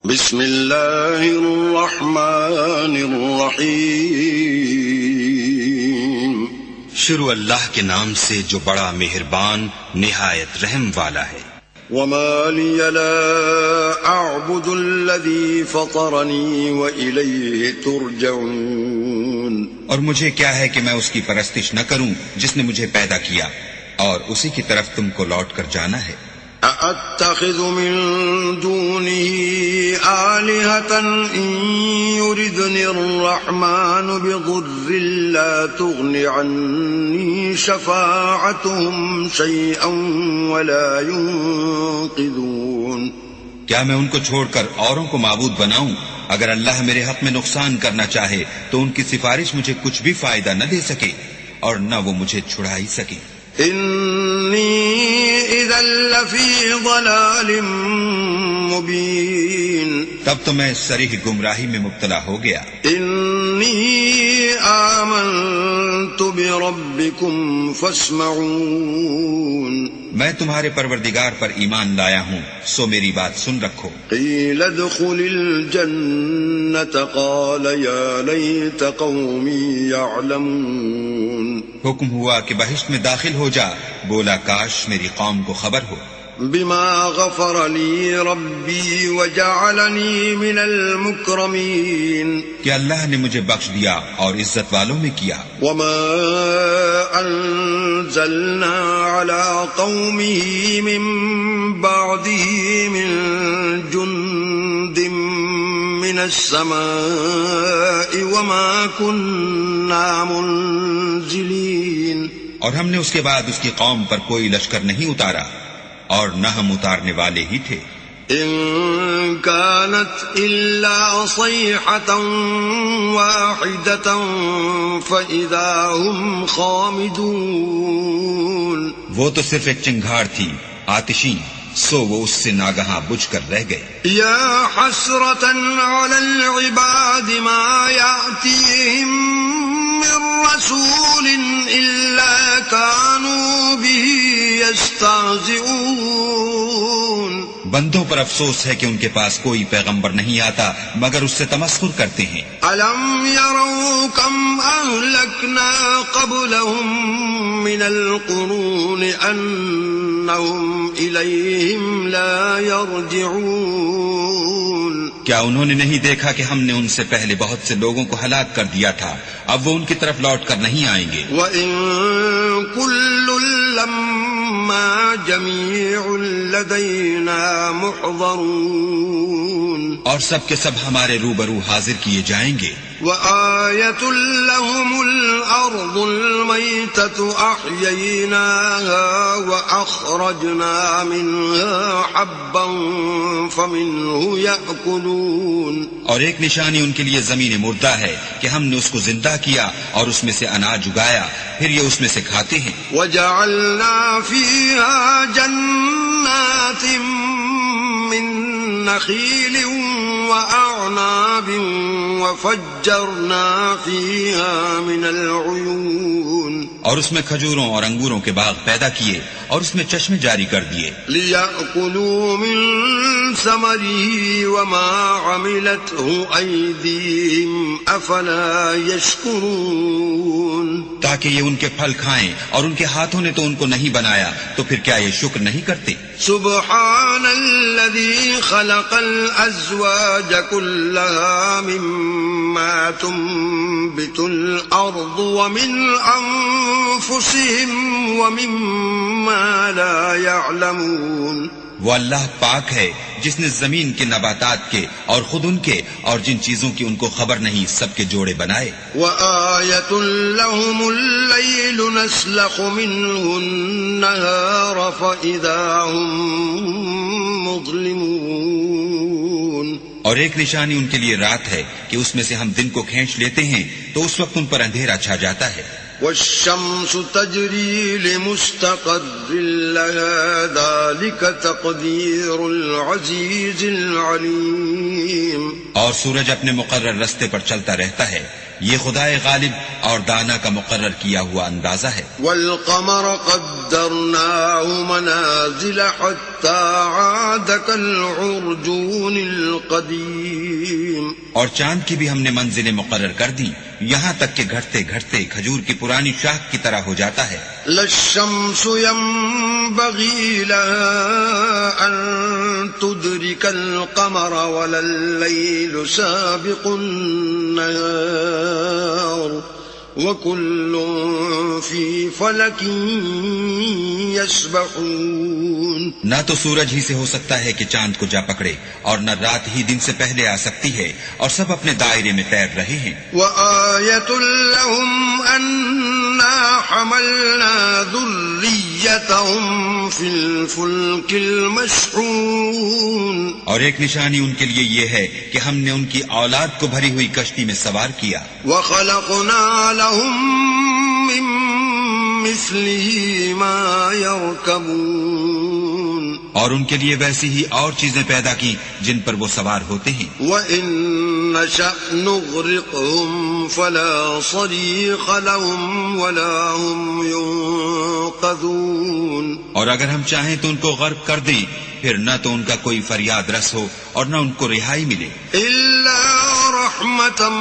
بسم اللہ الرحمن الرحیم۔ شروع اللہ کے نام سے جو بڑا مہربان نہایت رحم والا ہے۔ وما لی لا اعبد الذی فطرنی وإلیہ ترجعون۔ اور مجھے کیا ہے کہ میں اس کی پرستش نہ کروں جس نے مجھے پیدا کیا اور اسی کی طرف تم کو لوٹ کر جانا ہے۔ أَأَتَّخِذُ مِن دُونِهِ آلِهَةً إِن يُرِدْنِ الرَّحْمَنُ بِضُرٍّ لَّا تُغْنِ عَنِّي شَفَاعَتُهُمْ شَيْئًا وَلَا يُنقِذُونَ۔ کیا میں ان کو چھوڑ کر اوروں کو معبود بناؤں؟ اگر اللہ میرے حق میں نقصان کرنا چاہے تو ان کی سفارش مجھے کچھ بھی فائدہ نہ دے سکے اور نہ وہ مجھے چھڑا ہی سکے۔ انی اذا لفی ضلال مبین۔ تب تو میں صریح گمراہی میں مبتلا ہو گیا۔ انی آمنت بربکم فاسمعون۔ میں تمہارے پروردگار پر ایمان لایا ہوں سو میری بات سن رکھو۔ قیل ادخل الجنة قال یا لیت قومی یعلمون۔ حکم ہوا کہ بہشت میں داخل ہو جا، بولا کاش میری قوم کو خبر ہو۔ بما غفر لی ربی وجعلنی من المکرمین۔ کہ اللہ نے مجھے بخش دیا اور عزت والوں میں کیا۔ وما انزلنا على قومه من بعده من جند من السماء وما كنا منزلین۔ اور ہم نے اس کے بعد اس کی قوم پر کوئی لشکر نہیں اتارا اور نہ ہم اتارنے والے ہی تھے۔ ان كانت الا صيحة واحدة فاذا هم خامدون۔ وہ تو صرف ایک چنگھاڑ تھی آتشی، سو وہ اس سے ناگہاں بجھ کر رہ گئے۔ یا حسرة على العباد ما يأتيهم من رسول الا كانوا به يستهزئون۔ بندوں پر افسوس ہے کہ ان کے پاس کوئی پیغمبر نہیں آتا مگر اس سے تمسخر کرتے ہیں۔ الم يروا كم اهلكنا قبلهم من القرون انهم اليهم لا يرجعون۔ کیا انہوں نے نہیں دیکھا کہ ہم نے ان سے پہلے بہت سے لوگوں کو ہلاک کر دیا تھا، اب وہ ان کی طرف لوٹ کر نہیں آئیں گے۔ وَإِن كُلٌّ لَّمَّا جَمِيعٌ لَّدَيْنَا مُحْضَرُونَ۔ اور سب کے سب ہمارے روبرو حاضر کیے جائیں گے۔ وَآيَةٌ لَّهُمُ الْأَرْضُ الْمَيْتَةُ أَحْيَيْنَاهَا وَأَخْرَجْنَا مِنْهَا حَبًّا فَمِنْهُ يَأْكُلُونَ۔ اور ایک نشانی ان کے لیے زمین مردہ ہے کہ ہم نے اس کو زندہ کیا اور اس میں سے اناج اگایا، پھر یہ اس میں سے کھاتے ہیں۔ وَجَعَلْنَا فِيهَا جَنَّاتٍ مِّن نَخِيلٍ وَأَعْنَابٍ وَفَجَّرْنَا فِيهَا مِنَ الْعُيُونِ۔ اور اس میں کھجوروں اور انگوروں کے باغ پیدا کیے اور اس میں چشمے جاری کر دیے۔ لِيَأْكُلُوا مِن ثَمَرِهِ وَمَا عَمِلَتْهُ أَيْدِيهِمْ أَفَلَا يَشْكُرُونَ۔ تاکہ یہ ان کے پھل کھائیں اور ان کے ہاتھوں نے تو ان کو نہیں بنایا، تو پھر کیا یہ شکر نہیں کرتے؟ سبحان الذي خلق الأزواج كلها مما تنبت الأرض ومن أنفسهم ومما لا يعلمون۔ وہ اللہ پاک ہے جس نے زمین کے نباتات کے اور خود ان کے اور جن چیزوں کی ان کو خبر نہیں سب کے جوڑے بنائے۔ وَآيَةٌ لَّهُمُ اللَّيْلُ نَسْلَخُ مِنْهُ النَّهَارَ فَإِذَا هُمْ مُظْلِمُونَ۔ اور ایک نشانی ان کے لیے رات ہے کہ اس میں سے ہم دن کو کھینچ لیتے ہیں تو اس وقت ان پر اندھیرا چھا جاتا ہے۔ والشمس تجری لمستقر لها ذلك تقدیر العزیز العلیم۔ اور سورج اپنے مقرر رستے پر چلتا رہتا ہے، یہ خدائے غالب اور دانا کا مقرر کیا ہوا اندازہ ہے. والقمر قدرناه منازل حتى عاد كالعرجون القديم. اور چاند کی بھی ہم نے منزلیں مقرر کر دی یہاں تک کہ گھٹتے گھٹتے کھجور کی پرانی شاخ کی طرح ہو جاتا ہے. لا الشمس ينبغي لها أن تدرك القمر ولا الليل سابق النهار وكل في فلك يسبحون. نہ تو سورج ہی سے ہو سکتا ہے کہ چاند کو جا پکڑے اور نہ رات ہی دن سے پہلے آ سکتی ہے اور سب اپنے دائرے میں تیر رہے ہیں. وآية لهم أنا حملنا ذريتهم في الفلك المشحون. اور ایک نشانی ان کے لیے یہ ہے کہ ہم نے ان کی اولاد کو بھری ہوئی کشتی میں سوار کیا. وخلقنا لهم من مثله ما يركبون. اور ان کے لیے ویسی ہی اور چیزیں پیدا کی جن پر وہ سوار ہوتے ہیں. وَإِن نَّشَأْ نُغْرِقْهُمْ فَلَا صَرِيخَ لَهُمْ وَلَا هُمْ يُنقَذُونَ. اور اگر ہم چاہیں تو ان کو غرق کر دیں پھر نہ تو ان کا کوئی فریاد رس ہو اور نہ ان کو رہائی ملے. إِلَّا رَحْمَةً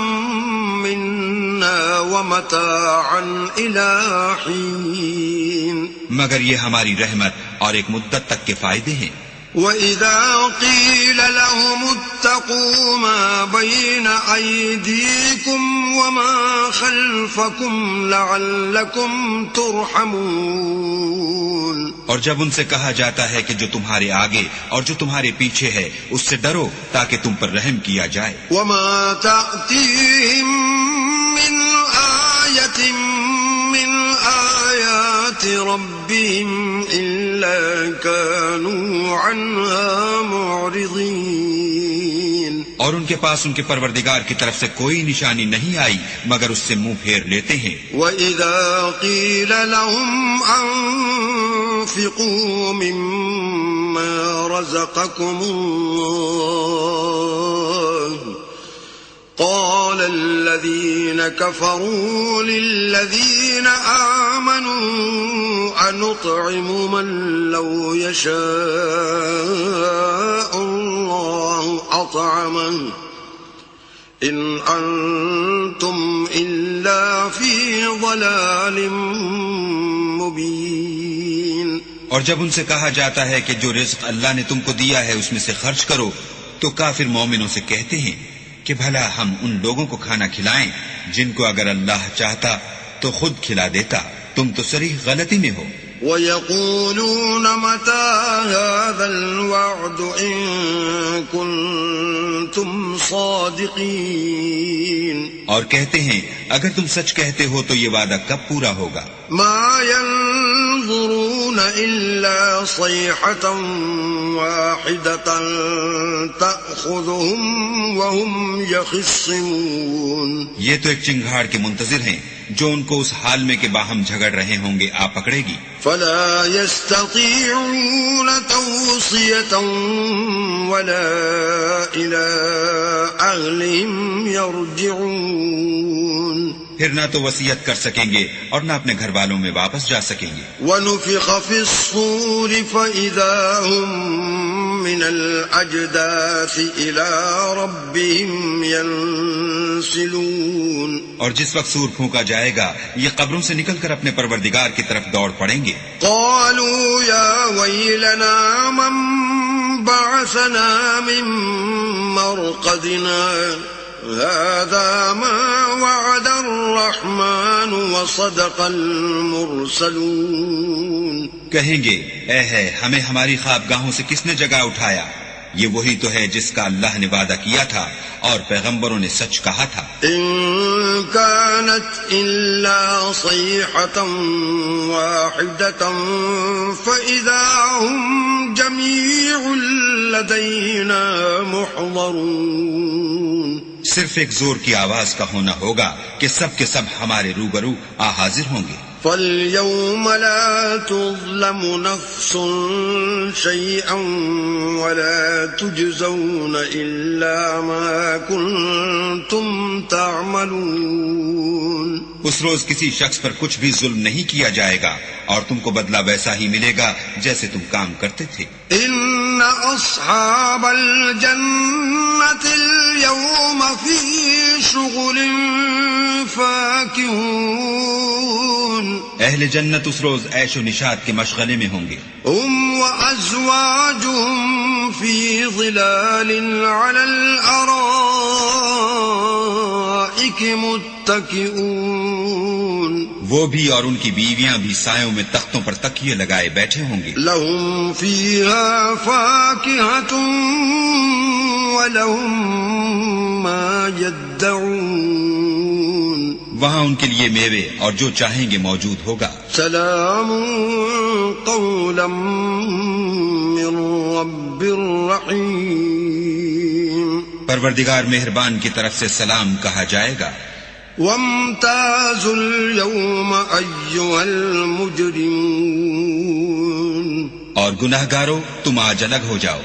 مِنَّا وَمَتَاعًا إِلَىٰ حِينٍ. مگر یہ ہماری رحمت اور ایک مدت تک کے فائدے ہیں. وَإِذَا قِيلَ لَهُمُ اتَّقُوا مَا بَيْنَ أَيْدِيكُمْ وَمَا خَلْفَكُمْ لَعَلَّكُمْ تُرْحَمُونَ. اور جب ان سے کہا جاتا ہے کہ جو تمہارے آگے اور جو تمہارے پیچھے ہے اس سے ڈرو تاکہ تم پر رحم کیا جائے. وَمَا تَأْتِيهِم مِّنْ آيَةٍ مِّنْ آيَاتِ رَبِّهِمْ إِلَّا كَانُوا عَنْهَا مُعْرِضِينَ. اور ان کے پاس ان کے پروردگار کی طرف سے کوئی نشانی نہیں آئی مگر اس سے منہ پھیر لیتے ہیں. وَإِذَا قِيلَ لَهُمْ أَنفِقُوا مِمَّا رَزَقَكُمُ اللَّهُ قال الذين كفروا للذين آمنوا أنطعم من لو يشاء الله أطعمه إن أنتم إلا في ضلال مبين. اور جب ان سے کہا جاتا ہے کہ جو رزق اللہ نے تم کو دیا ہے اس میں سے خرچ کرو تو کافر مومنوں سے کہتے ہیں کہ بھلا ہم ان لوگوں کو کھانا کھلائیں جن کو اگر اللہ چاہتا تو خود کھلا دیتا. تم تو صریح غلطی میں ہو. وَيَقُولُونَ مَتَى هَذَا الْوَعْدُ إِن كُنتُمْ صَادِقِينَ. اور کہتے ہیں اگر تم سچ کہتے ہو تو یہ وعدہ کب پورا ہوگا. مَا يَنظُرُونَ إِلَّا صَيْحَةً وَاحِدَةً تَأْخُذُهُمْ وَهُمْ يَخِصِّمُونَ. یہ تو ایک چنگھاڑ کے منتظر ہیں جو ان کو اس حال میں کہ باہم جھگڑ رہے ہوں گے آ پکڑے گی. فَلَا يَسْتَطِيعُونَ تَوْصِيَةً وَلَا إِلَىٰ أَهْلِهِمْ يَرْجِعُونَ. پھر نہ تو وصیت کر سکیں گے اور نہ اپنے گھر والوں میں واپس جا سکیں گے. وَنُفِخَ فِي الصُّورِ فَإِذَا هُم مِّنَ الْأَجْدَاثِ إِلَىٰ رَبِّهِمْ يَنسِلُونَ. اور جس وقت سور پھونکا جائے گا یہ قبروں سے نکل کر اپنے پروردگار کی طرف دوڑ پڑیں گے. قَالُوا يَا وَيْلَنَا مَن بَعَثَنَا مِن مَّرْقَدِنَا هَذَا مَا وَعَدَ الرَّحْمَٰنُ وَصَدَقَ الْمُرْسَلُونَ. کہیں گے اے ہے ہمیں ہماری خوابگاہوں سے کس نے جگا اٹھایا. یہ وہی تو ہے جس کا اللہ نے وعدہ کیا تھا اور پیغمبروں نے سچ کہا تھا. إِن كَانَتْ إِلَّا صَيْحَةً وَاحِدَةً فَإِذَا هُمْ جَمِيعٌ لَدَيْنَا مُحْضَرُونَ. صرف ایک زور کی آواز کا ہونا ہوگا کہ سب کے سب ہمارے روبرو حاضر ہوں گے. فاليوم لا تظلم نفس شيئا ولا تجزون إلا ما كنتم تعملون. اس روز کسی شخص پر کچھ بھی ظلم نہیں کیا جائے گا اور تم کو بدلہ ویسا ہی ملے گا جیسے تم کام کرتے تھے. ان اصحاب الجنة اليوم في شغل فاكهون. اہل جنت اس روز عیش و نشاط کے مشغلے میں ہوں گے. هم وازواجهم في ظلال على الارائك متكئون. وہ بھی اور ان کی بیویاں بھی سایوں میں تختوں پر تکیے لگائے بیٹھے ہوں گے. لهم فيها فاكهة ولهم ما يدعون. وہاں ان کے لیے میوے اور جو چاہیں گے موجود ہوگا. سلام قولا من رب رحیم. پروردگار مہربان کی طرف سے سلام کہا جائے گا. وامتازوا اليوم أيها المجرمون. اور گناہگارو تم آج الگ ہو جاؤ.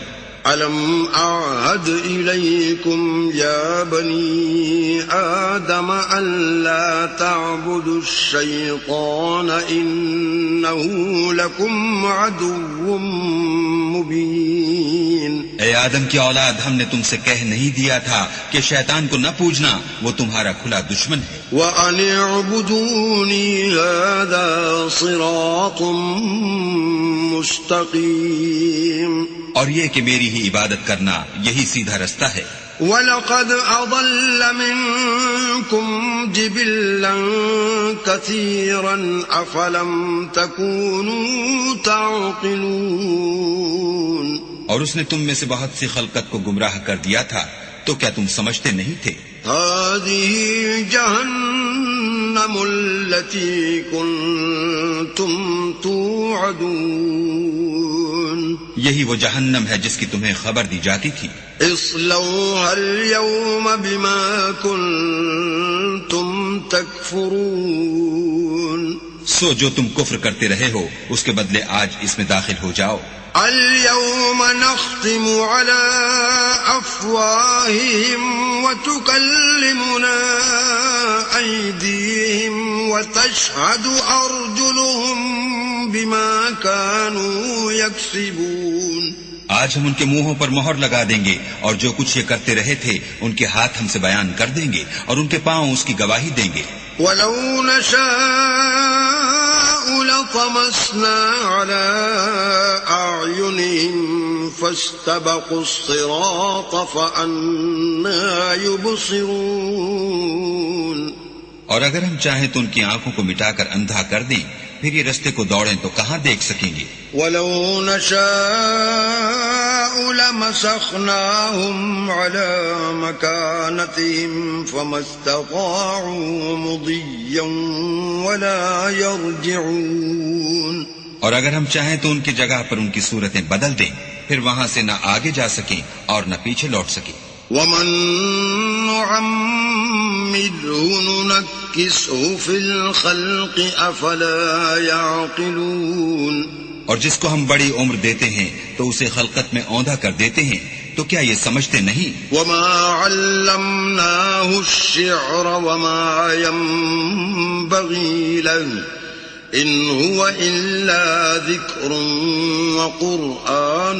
ألم أعهد إليكم يا بني آدم ألا تعبدوا الشيطان إنه لكم عدو مبين. اے آدم کی اولاد، ہم نے تم سے کہہ نہیں دیا تھا کہ شیطان کو نہ پوجنا، وہ تمہارا کھلا دشمن ہے. وَأَنِ اعْبُدُونِي هَذَا صِرَاطٌ مُسْتَقِيمٌ. اور یہ کہ میری ہی عبادت کرنا یہی سیدھا رستہ ہے. وَلَقَدْ أَضَلَّ مِنكُمْ جِبِلًّا كَثِيرًا أَفَلَمْ تَكُونُوا تَعْقِلُونَ. اور اس نے تم میں سے بہت سی خلقت کو گمراہ کر دیا تھا، تو کیا تم سمجھتے نہیں تھے؟ هذه جهنم التي كنتم توعدون. یہی وہ جہنم ہے جس کی تمہیں خبر دی جاتی تھی. اصلوها اليوم بما كنتم تكفرون. سو جو تم کفر کرتے رہے ہو اس کے بدلے آج اس میں داخل ہو جاؤ. اليوم نختم على أفواههم وتكلمنا أيديهم وتشهد أرجلهم بما كانوا يكسبون. آج ہم ان کے منہوں پر مہر لگا دیں گے اور جو کچھ یہ کرتے رہے تھے ان کے ہاتھ ہم سے بیان کر دیں گے اور ان کے پاؤں اس کی گواہی دیں گے. وَلَوْ نَشَاءُ لَطَمَسْنَا عَلَىٰ أَعْيُنِهِمْ فَاسْتَبَقُوا الصِّرَاطَ فَأَنَّىٰ يُبْصِرُونَ. اور اگر ہم چاہیں تو ان کی آنکھوں کو مٹا کر اندھا کر دیں، پھر یہ رستے کو دوڑیں تو کہاں دیکھ سکیں گے. وَلَوْ نَشَاءُ لَمَسَخْنَاهُمْ عَلَىٰ مَكَانَتِهِمْ فَمَا اسْتَطَاعُوا مُضِيًّا وَلَا يَرْجِعُونَ. اور اگر ہم چاہیں تو ان کی جگہ پر ان کی صورتیں بدل دیں، پھر وہاں سے نہ آگے جا سکیں اور نہ پیچھے لوٹ سکیں. وَمَن نُّعَمِّرْهُ نُنَكِّسْهُ فِي الْخَلْقِ أَفَلَا يَعْقِلُونَ. اور جس کو ہم بڑی عمر دیتے ہیں تو اسے خلقت میں اوندھا کر دیتے ہیں، تو کیا یہ سمجھتے نہیں؟ وَمَا عَلَّمْنَاهُ الشِّعْرَ وَمَا يَنبَغِي لَهُ إِنْ هُوَ إِلَّا ذِكْرٌ وَقُرْآنٌ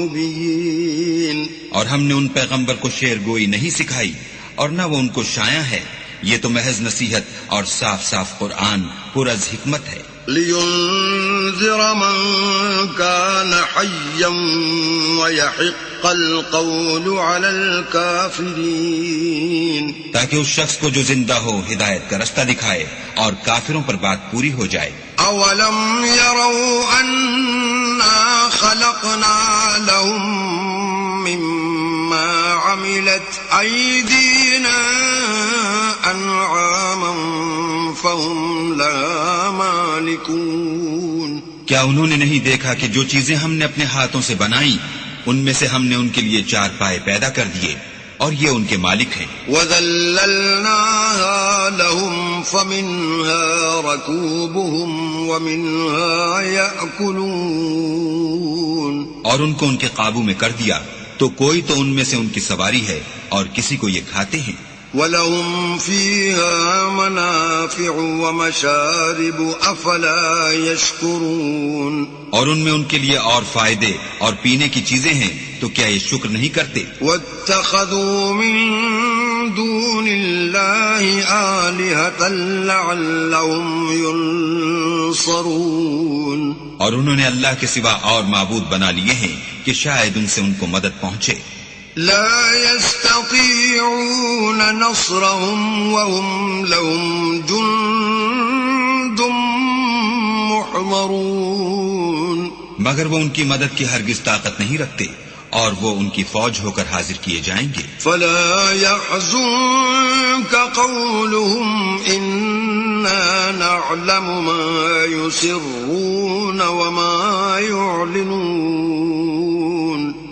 مُبِينٌ. اور ہم نے ان پیغمبر کو شعر گوئی نہیں سکھائی اور نہ وہ ان کو شایع ہے، یہ تو محض نصیحت اور صاف صاف قرآن پرز حکمت ہے. لِيُنذِرَ مَن كَانَ حَيًّا وَيَحِقَّ الْقَوْلُ عَلَى الْكَافِرِينَ. تاکہ اس شخص کو جو زندہ ہو ہدایت کا رستہ دکھائے اور کافروں پر بات پوری ہو جائے. أَوَلَمْ يَرَوْا أَنَّا خَلَقْنَا لَهُم مِّمَّا عَمِلَتْ أَيْدِينَا أَنْعَامًا فَهُمْ لَهَا مَالِكُونَ. کیا انہوں نے نہیں دیکھا کہ جو چیزیں ہم نے اپنے ہاتھوں سے بنائیں ان میں سے ہم نے ان کے لیے چار پائے پیدا کر دیے اور یہ ان کے مالک ہیں. وَذَلَّلْنَاهَا لَهُمْ فَمِنْهَا رَكُوبُهُمْ وَمِنْهَا يَأْكُلُونَ. اور ان کو ان کے قابو میں کر دیا تو کوئی تو ان میں سے ان کی سواری ہے اور کسی کو یہ کھاتے ہیں. وَلَهُمْ فِيهَا مَنَافِعُ وَمَشَارِبُ أَفَلَا يَشْكُرُونَ. اور ان میں ان کے لیے اور فائدے اور پینے کی چیزیں ہیں تو کیا یہ شکر نہیں کرتے؟ وَاتَّخَذُوا مِن دُونِ اللَّهِ آلِهَةً لَعَلَّهُمْ يُنصَرُونَ. اور انہوں نے اللہ کے سوا اور معبود بنا لیے ہیں کہ شاید ان سے ان کو مدد پہنچے. لا يستطيعون نصرهم وهم لهم جند محضرون. مگر وہ ان کی مدد کی ہرگز طاقت نہیں رکھتے اور وہ ان کی فوج ہو کر حاضر کیے جائیں گے. فلا يحزنك قولهم إنا نعلم ما يسرون وما يعلنون.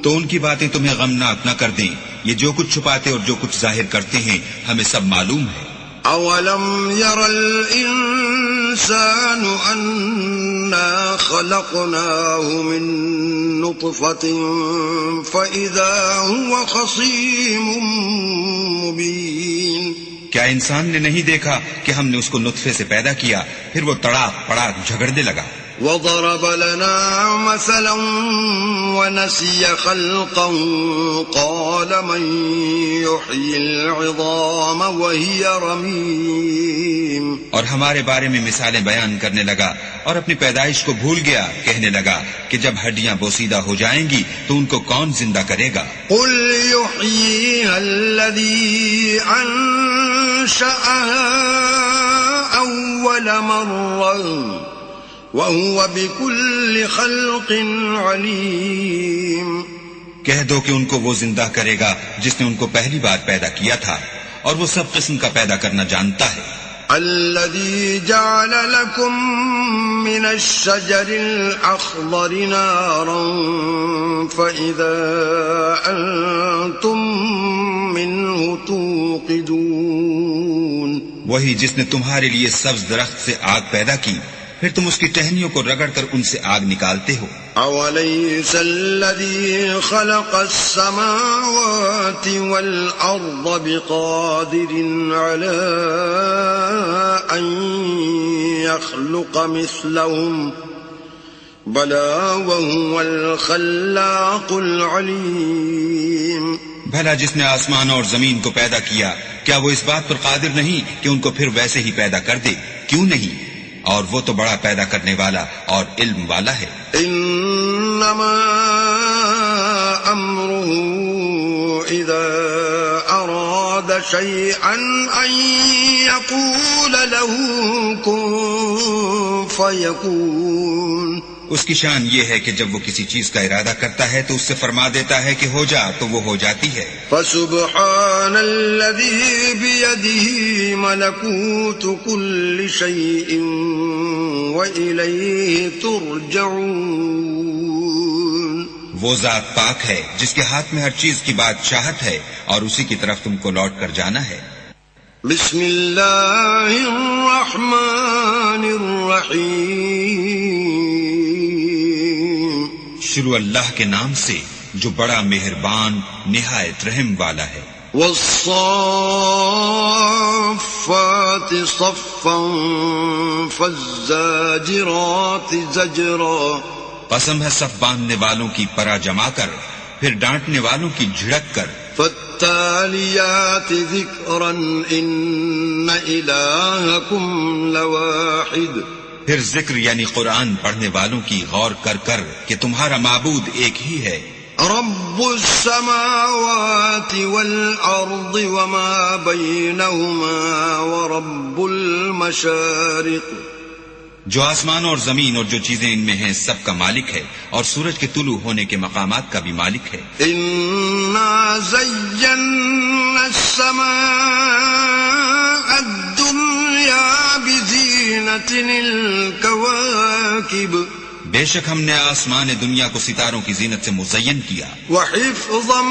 تو ان کی باتیں تمہیں غمناک نہ کر دیں. یہ جو کچھ چھپاتے اور جو کچھ ظاہر کرتے ہیں ہمیں سب معلوم ہے. اولم ير الانسان انا خلقناه من نطفة فاذا هو خصيم مبين. کیا انسان نے نہیں دیکھا کہ ہم نے اس کو نطفے سے پیدا کیا پھر وہ تڑاک پڑاک جھگڑنے لگا. وضرب لنا مثلا ونسي خلقه قال من يحيي العظام وهي رميم. اور ہمارے بارے میں مثالیں بیان کرنے لگا اور اپنی پیدائش کو بھول گیا. کہنے لگا کہ جب ہڈیاں بوسیدہ ہو جائیں گی تو ان کو کون زندہ کرے گا؟ قل يحييها الذي أنشأها أول مرة وَهُوَ بِكُلِّ خَلْقٍ عَلِيمٌ. کہہ دو کہ ان کو وہ زندہ کرے گا جس نے ان کو پہلی بار پیدا کیا تھا اور وہ سب قسم کا پیدا کرنا جانتا ہے. الَّذِي جَعَلَ لَكُم مِّنَ الشَّجَرِ الْأَخْضَرِ نَارًا فَإِذَا أَنتُم مِّنْهُ تُوقِدُونَ. وہی جس نے تمہارے لیے سبز درخت سے آگ پیدا کی پھر تم اس کی ٹہنیوں کو رگڑ کر ان سے آگ نکالتے ہو. أَوَلَيْسَ الَّذِي خَلَقَ السَّمَاوَاتِ وَالْأَرْضَ بِقَادِرٍ عَلَىٰ أَن يَخْلُقَ مِثْلَهُمْ بَلَىٰ وَهُوَ الْخَلَّاقُ الْعَلِيمُ. بھلا جس نے آسمان اور زمین کو پیدا کیا کیا وہ اس بات پر قادر نہیں کہ ان کو پھر ویسے ہی پیدا کر دے؟ کیوں نہیں؟ اور وہ تو بڑا پیدا کرنے والا اور علم والا ہے. انما امره اذا اراد شيئا ان يقول له كن فيكون. اس کی شان یہ ہے کہ جب وہ کسی چیز کا ارادہ کرتا ہے تو اس سے فرما دیتا ہے کہ ہو جا تو وہ ہو جاتی ہے. فسبحان الذي بيده ملكوت كل شيء وإليه ترجعون. وہ ذات پاک ہے جس کے ہاتھ میں ہر چیز کی بادشاہت ہے اور اسی کی طرف تم کو لوٹ کر جانا ہے. بسم اللہ الرحمن الرحیم. شروع اللہ کے نام سے جو بڑا مہربان نہایت رحم والا ہے. والصافات صفا فالزاجرات زجرا. قسم ہے صف باندھنے والوں کی پرا جما کر پھر ڈانٹنے والوں کی جھڑک کر. فالتاليات ذكرا إن إلهكم لواحد. پھر ذکر یعنی قرآن پڑھنے والوں کی غور کر کر کہ تمہارا معبود ایک ہی ہے. رب السماوات والأرض وما بينهما ورب المشارق. جو آسمان اور زمین اور جو چیزیں ان میں ہیں سب کا مالک ہے اور سورج کے طلوع ہونے کے مقامات کا بھی مالک ہے. انا زینا السماء الدنیا بزینۃ الکواکب. بے شک ہم نے آسمان دنیا کو ستاروں کی زینت سے مزین کیا. وحفظا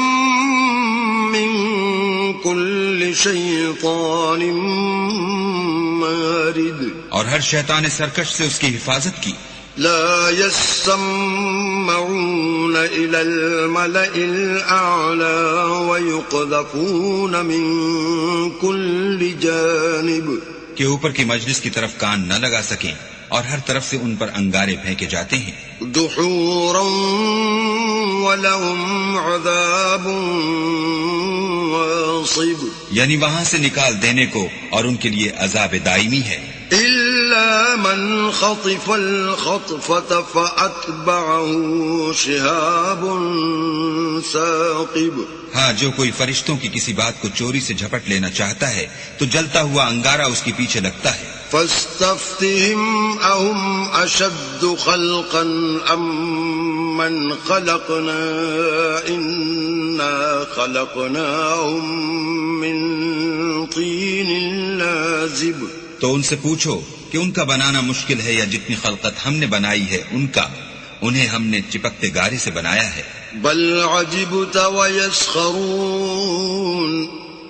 من كل شيطان مارد اور ہر شیطان سرکش سے اس کی حفاظت کی. لا يسمعون إلى الملأ الأعلى ويقذفون من كل جانب کہ اوپر کی مجلس کی طرف کان نہ لگا سکیں اور ہر طرف سے ان پر انگارے پھینکے جاتے ہیں. دحورا ولهم عذاب واصب یعنی وہاں سے نکال دینے کو اور ان کے لیے عذاب دائمی ہے. إلا من خطف الخطفة فأتبعه شهاب ثاقب ہاں، جو کوئی فرشتوں کی کسی بات کو چوری سے جھپٹ لینا چاہتا ہے تو جلتا ہوا انگارہ اس کے پیچھے لگتا ہے. فاستفتهم أهم أشد خلقا أم من خلقنا إنا خلقناهم من طين لازب تو ان سے پوچھو کہ ان کا بنانا مشکل ہے یا جتنی خلقت ہم نے بنائی ہے ان کا، انہیں ہم نے چپکتے گارے سے بنایا ہے. بل عجبت ويسخرون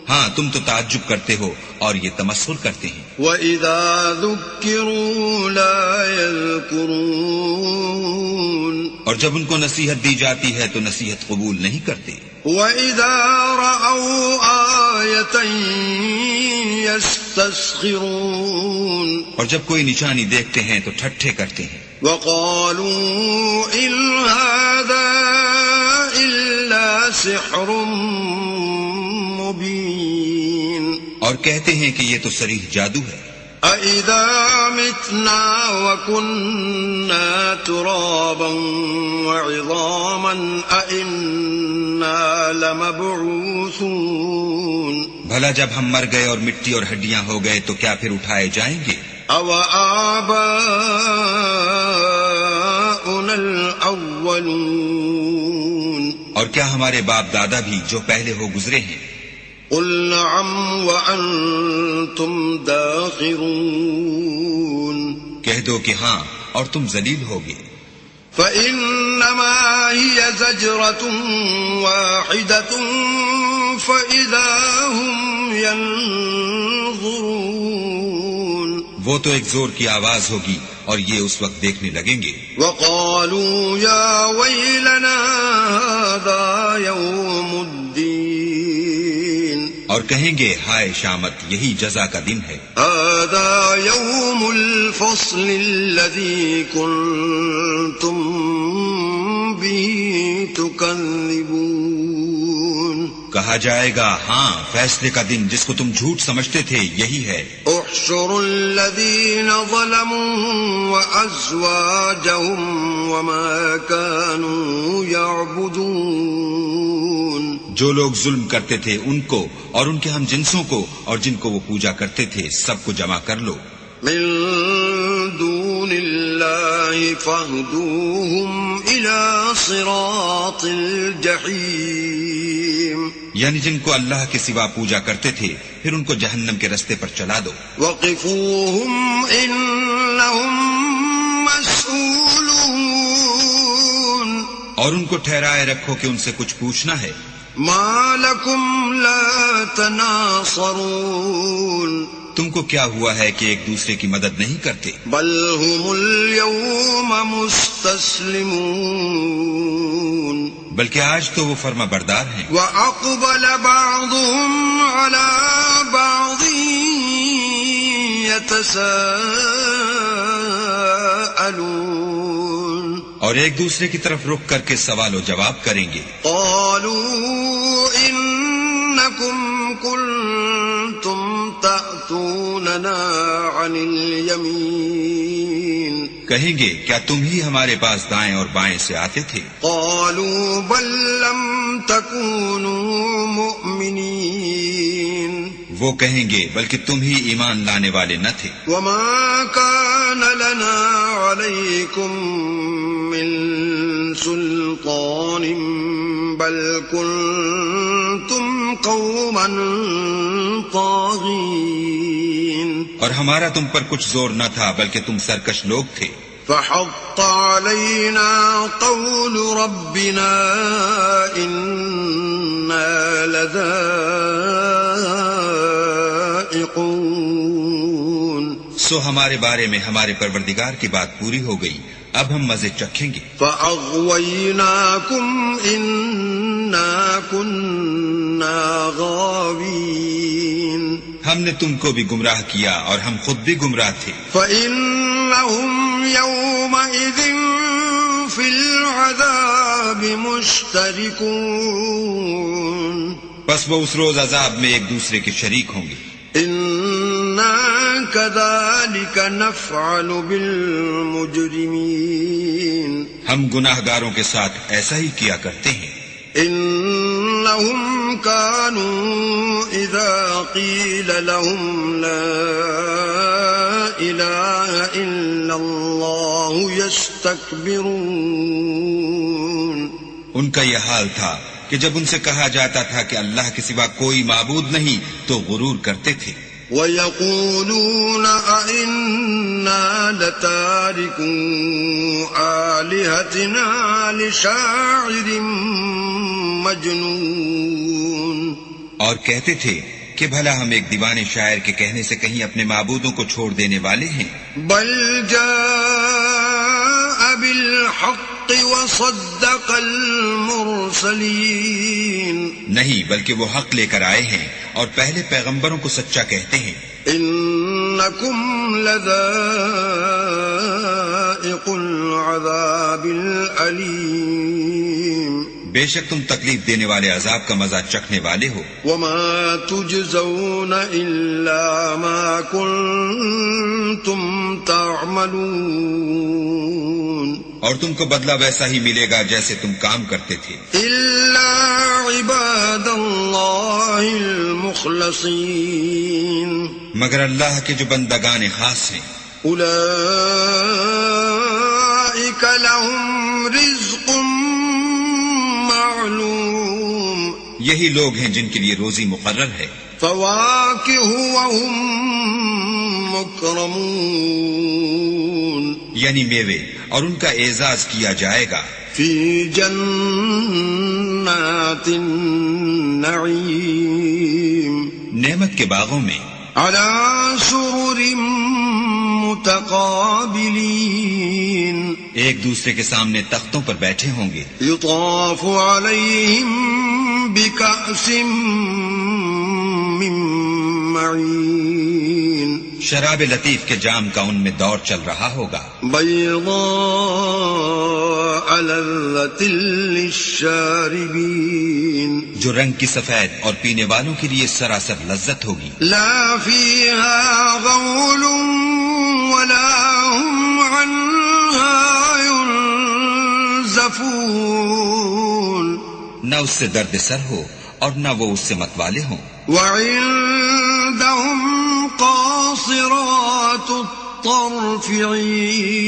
ہاں، تم تو تعجب کرتے ہو اور یہ تمسخر کرتے ہیں. وَإِذَا ذُكِّرُوا لَا يَذْكُرُونَ اور جب ان کو نصیحت دی جاتی ہے تو نصیحت قبول نہیں کرتے. وَإِذَا رَأَوْا آيَةً يَسْتَسْخِرُونَ اور جب کوئی نشانی دیکھتے ہیں تو ٹھٹھے کرتے ہیں. وَقَالُوا إِنْ هَذَا إِلَّا سِحْرٌ مُبِينٌ اور کہتے ہیں کہ یہ تو صریح جادو ہے. أَإِذَا مِتْنَا وَكُنَّا تُرَابًا وَعِظَامًا أَإِنَّا لَمَبْعُوثُونَ بھلا جب ہم مر گئے اور مٹی اور ہڈیاں ہو گئے تو کیا پھر اٹھائے جائیں گے؟ أَوَآبَاؤُنَا الْأَوَّلُونَ اور کیا ہمارے باپ دادا بھی جو پہلے ہو گزرے ہیں؟ قُلْ نَعَمْ وَأَنْتُمْ دَاخِرُونَ کہہ دو کہ ہاں اور تم ذلیل ہوگے. فَإِنَّمَا هِيَ زَجْرَةٌ وَاحِدَةٌ فَإِذَا هُمْ يَنظُرُونَ وہ تو ایک زور کی آواز ہوگی اور یہ اس وقت دیکھنے لگیں گے. وَقَالُوا يَا وَيْلَنَا هَذَا يَوْمُ الدِّينِ اور کہیں گے ہائے شامت، یہی جزا کا دن ہے. هَذَا يَوْمُ الْفَصْلِ الَّذِي كُنْتُمْ بِهِ تُكَذِّبُونَ کہا جائے گا ہاں، فیصلے کا دن جس کو تم جھوٹ سمجھتے تھے یہی ہے. احشروا الذين ظلموا وأزواجهم وما كانوا يعبدون جو لوگ ظلم کرتے تھے ان کو اور ان کے ہم جنسوں کو اور جن کو وہ پوجا کرتے تھے سب کو جمع کر لو. من دون الله فاهدوهم إلى صراط الجحيم یعنی جن کو اللہ کے سوا پوجا کرتے تھے پھر ان کو جہنم کے رستے پر چلا دو. وقفوهم إنهم مسئولون اور ان کو ٹھہرائے رکھو کہ ان سے کچھ پوچھنا ہے. ما لكم لا تناصرون تم کو کیا ہوا ہے کہ ایک دوسرے کی مدد نہیں کرتے؟ بل هم اليوم مستسلمون بلکہ آج تو وہ فرما بردار ہیں. وأقبل بعضهم على بعض يتساءلون اور ایک دوسرے کی طرف رخ کر کے سوال و جواب کریں گے. قالوا إنكم كنتم تأتوننا عن اليمين کہیں گے کیا تم ہی ہمارے پاس دائیں اور بائیں سے آتے تھے؟ قالوا بل لم تكونوا مؤمنين وہ کہیں گے بلکہ تم ہی ایمان لانے والے نہ تھے. وما كان لنا عليكم من سلطان بل كنتم قوما طاغين اور ہمارا تم پر کچھ زور نہ تھا بلکہ تم سرکش لوگ تھے. فحق علينا قول ربنا إنا لذائقون سو ہمارے بارے میں ہمارے پروردگار کی بات پوری ہو گئی، اب ہم مزے چکھیں گے۔ فَأَغْوَيْنَاكُمْ إِنَّا كُنَّا غَاوِينَ ہم نے تم کو بھی گمراہ کیا اور ہم خود بھی گمراہ تھے۔ فَإِنَّهُمْ يَوْمَئِذٍ فِي الْعَذَابِ مُشْتَرِكُونَ بس وہ اس روز عذاب میں ایک دوسرے کے شریک ہوں گے۔ إِنَّا كَذَلِكَ نَفْعَلُ بِالْمُجْرِمِينَ ہم گناہ گاروں کے ساتھ ایسا ہی کیا کرتے ہیں۔ إِنَّهُمْ كَانُوا إِذَا قِيلَ لَهُمْ لَا إِلَهَ إِلَّا اللَّهُ يَسْتَكْبِرُونَ ان کا یہ حال تھا کہ جب ان سے کہا جاتا تھا کہ اللہ کے سوا کوئی معبود نہیں تو غرور کرتے تھے۔ وَيَقُولُونَ أَإِنَّا لَتَارِكُو آلِهَتِنَا لِشَاعِرٍ مَجْنُونٍ اور کہتے تھے کہ بھلا ہم ایک دیوانے شاعر کے کہنے سے کہیں اپنے معبودوں کو چھوڑ دینے والے ہیں۔ بل جاء بالحق وصدق المرسلین نہیں، بلکہ وہ حق لے کر آئے ہیں اور پہلے پیغمبروں کو سچا کہتے ہیں۔ انکم لذائق العذاب العلیم بے شک تم تکلیف دینے والے عذاب کا مزہ چکھنے والے ہو۔ وما تجزون الا ما کنتم تعملون اور تم کو بدلہ ویسا ہی ملے گا جیسے تم کام کرتے تھے۔ الا عباد اللہ المخلصین مگر اللہ کے جو بندگان خاص ہیں، اولئک لهم رزق معلوم یہی لوگ ہیں جن کے لیے روزی مقرر ہے۔ فواکہ وهم مکرمون یعنی میوے، اور ان کا اعزاز کیا جائے گا۔ فی جنات النعیم نعمت کے باغوں میں، علی سرر متقابلین ایک دوسرے کے سامنے تختوں پر بیٹھے ہوں گے۔ یطاف علیہم بکأس من معین شراب لطیف کے جام کا ان میں دور چل رہا ہوگا۔ بیضاء لذۃ للشاربین جو رنگ کی سفید اور پینے والوں کے لیے سراسر لذت ہوگی۔ لا فیہا غول ولا هم عنها ينزفون نہ اس سے درد سر ہو اور نہ وہ اس سے متوالے ہوں۔ وعندهم قاصرات الطرف عین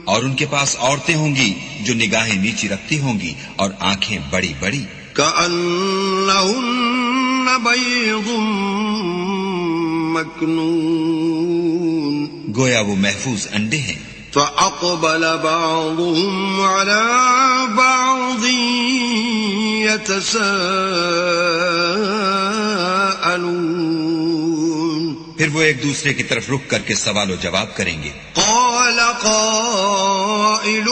اور ان کے پاس عورتیں ہوں گی جو نگاہیں نیچی رکھتی ہوں گی اور آنکھیں بڑی بڑی۔ کأنہن بیض مکنون گویا وہ محفوظ انڈے ہیں۔ فأقبل بعضهم على بعض يتساءلون پھر وہ ایک دوسرے کی طرف رک کر کے سوال و جواب کریں گے۔ قال قائل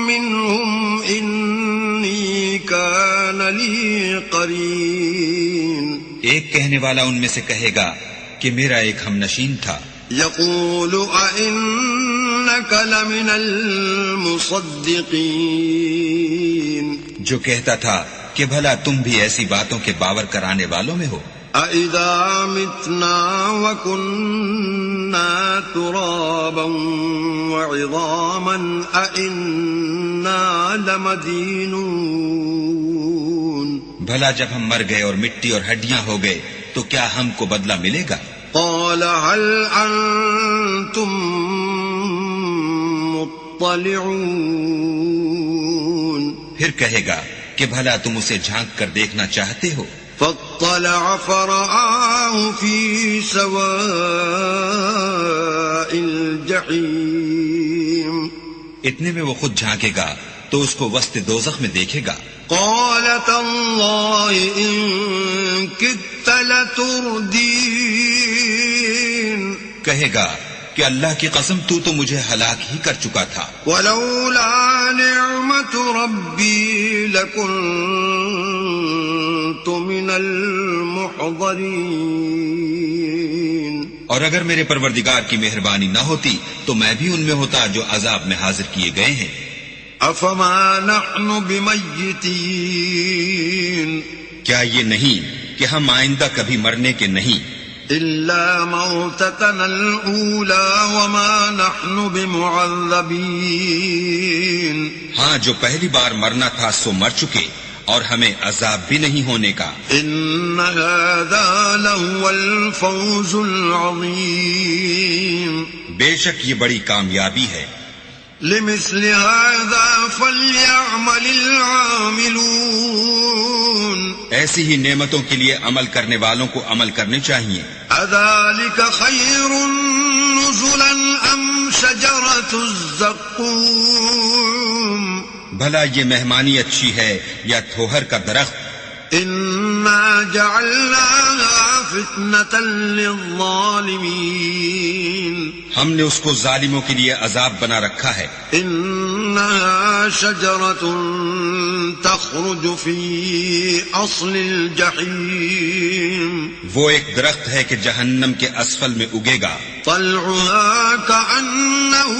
منهم إني كان لي قرين ایک کہنے والا ان میں سے کہے گا کہ میرا ایک ہم نشین تھا۔ يقول أئنك لمن المصدقين جو کہتا تھا کہ بھلا تم بھی ایسی باتوں کے باور کرانے والوں میں ہو۔ أَإِذَا مِتْنَا وَكُنَّا تُرَابًا وَعِظَامًا أَإِنَّا لَمَدِينُونَ بھلا جب ہم مر گئے اور مٹی اور ہڈیاں ہو گئے تو کیا ہم کو بدلہ ملے گا؟ قال هل أنتم مطلعون پھر کہے گا کہ بھلا تم اسے جھانک کر دیکھنا چاہتے ہو؟ فاطلع فرآه في سواء الجحيم اتنے میں وہ خود جھانکے گا تو اس کو وسط دوزخ میں دیکھے گا۔ قال تالله إن كدت لتردين کہے گا کہ اللہ کی قسم تو مجھے ہلاک ہی کر چکا تھا. ولولا نعمت ربی لکنت من المحضرین. اور اگر میرے پروردگار کی مہربانی نہ ہوتی تو میں بھی ان میں ہوتا جو عذاب میں حاضر کیے گئے ہیں. افما نحن بمیتین. کیا یہ نہیں کہ ہم آئندہ کبھی مرنے کے نہیں. الا موتتنا الاولى وما نحن بمعذبین. ہاں جو پہلی بار مرنا تھا سو مر چکے اور ہمیں عذاب بھی نہیں ہونے کا. ان هذا لهو الفوز العظیم. بے شک یہ بڑی کامیابی ہے. لمثل هذا فليعمل العاملون. ایسی ہی نعمتوں کے لیے عمل کرنے والوں کو عمل کرنے چاہیے. اذلك خیر نزلا ام شجرة الزقوم. بھلا یہ مہمانی اچھی ہے یا تھوہر کا درخت. انا جعلناها فتنة للظالمین. ہم نے اس کو ظالموں کے لیے عذاب بنا رکھا ہے. انها شجرة تخرج في اصل الجحیم. وہ ایک درخت ہے کہ جہنم کے اسفل میں اگے گا. طلعها كأنه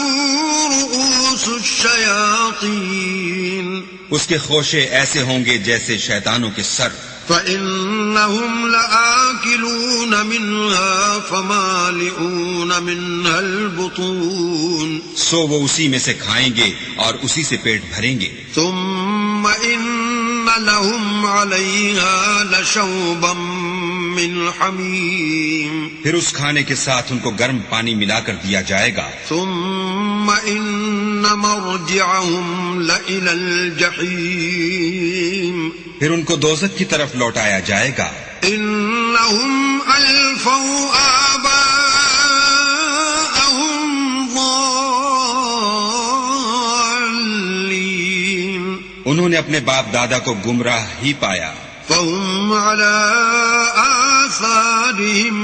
رؤوس الشياطین. اس کے خوشے ایسے ہوں گے جیسے شیطانوں کے سر. فإنهم لآكلون منها فمالئون منها البطون. سو وہ اسی میں سے کھائیں گے اور اسی سے پیٹ بھریں گے. ثم إن لهم عليها لشوبا من حمیم. پھر اس کھانے کے ساتھ ان کو گرم پانی ملا کر دیا جائے گا. ثم إن مرجعهم لإلى الجحیم. پھر ان کو دوزخ کی طرف لوٹایا جائے گا. انہم الفوا آباءہم ضالین. انہوں نے اپنے باپ دادا کو گمراہ ہی پایا. فہم علی آثارہم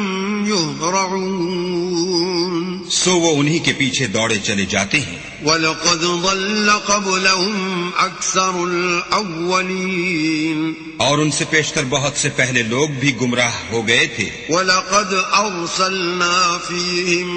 یہرعون. سو وہ انہی کے پیچھے دوڑے چلے جاتے ہیں. وَلَقَدْ ضَلَّ قَبْلَهُمْ أَكْثَرُ الْأَوَّلِينَ. اور ان سے پیشتر بہت سے پہلے لوگ بھی گمراہ ہو گئے تھے. وَلَقَدْ أَرْسَلْنَا فِيهِمْ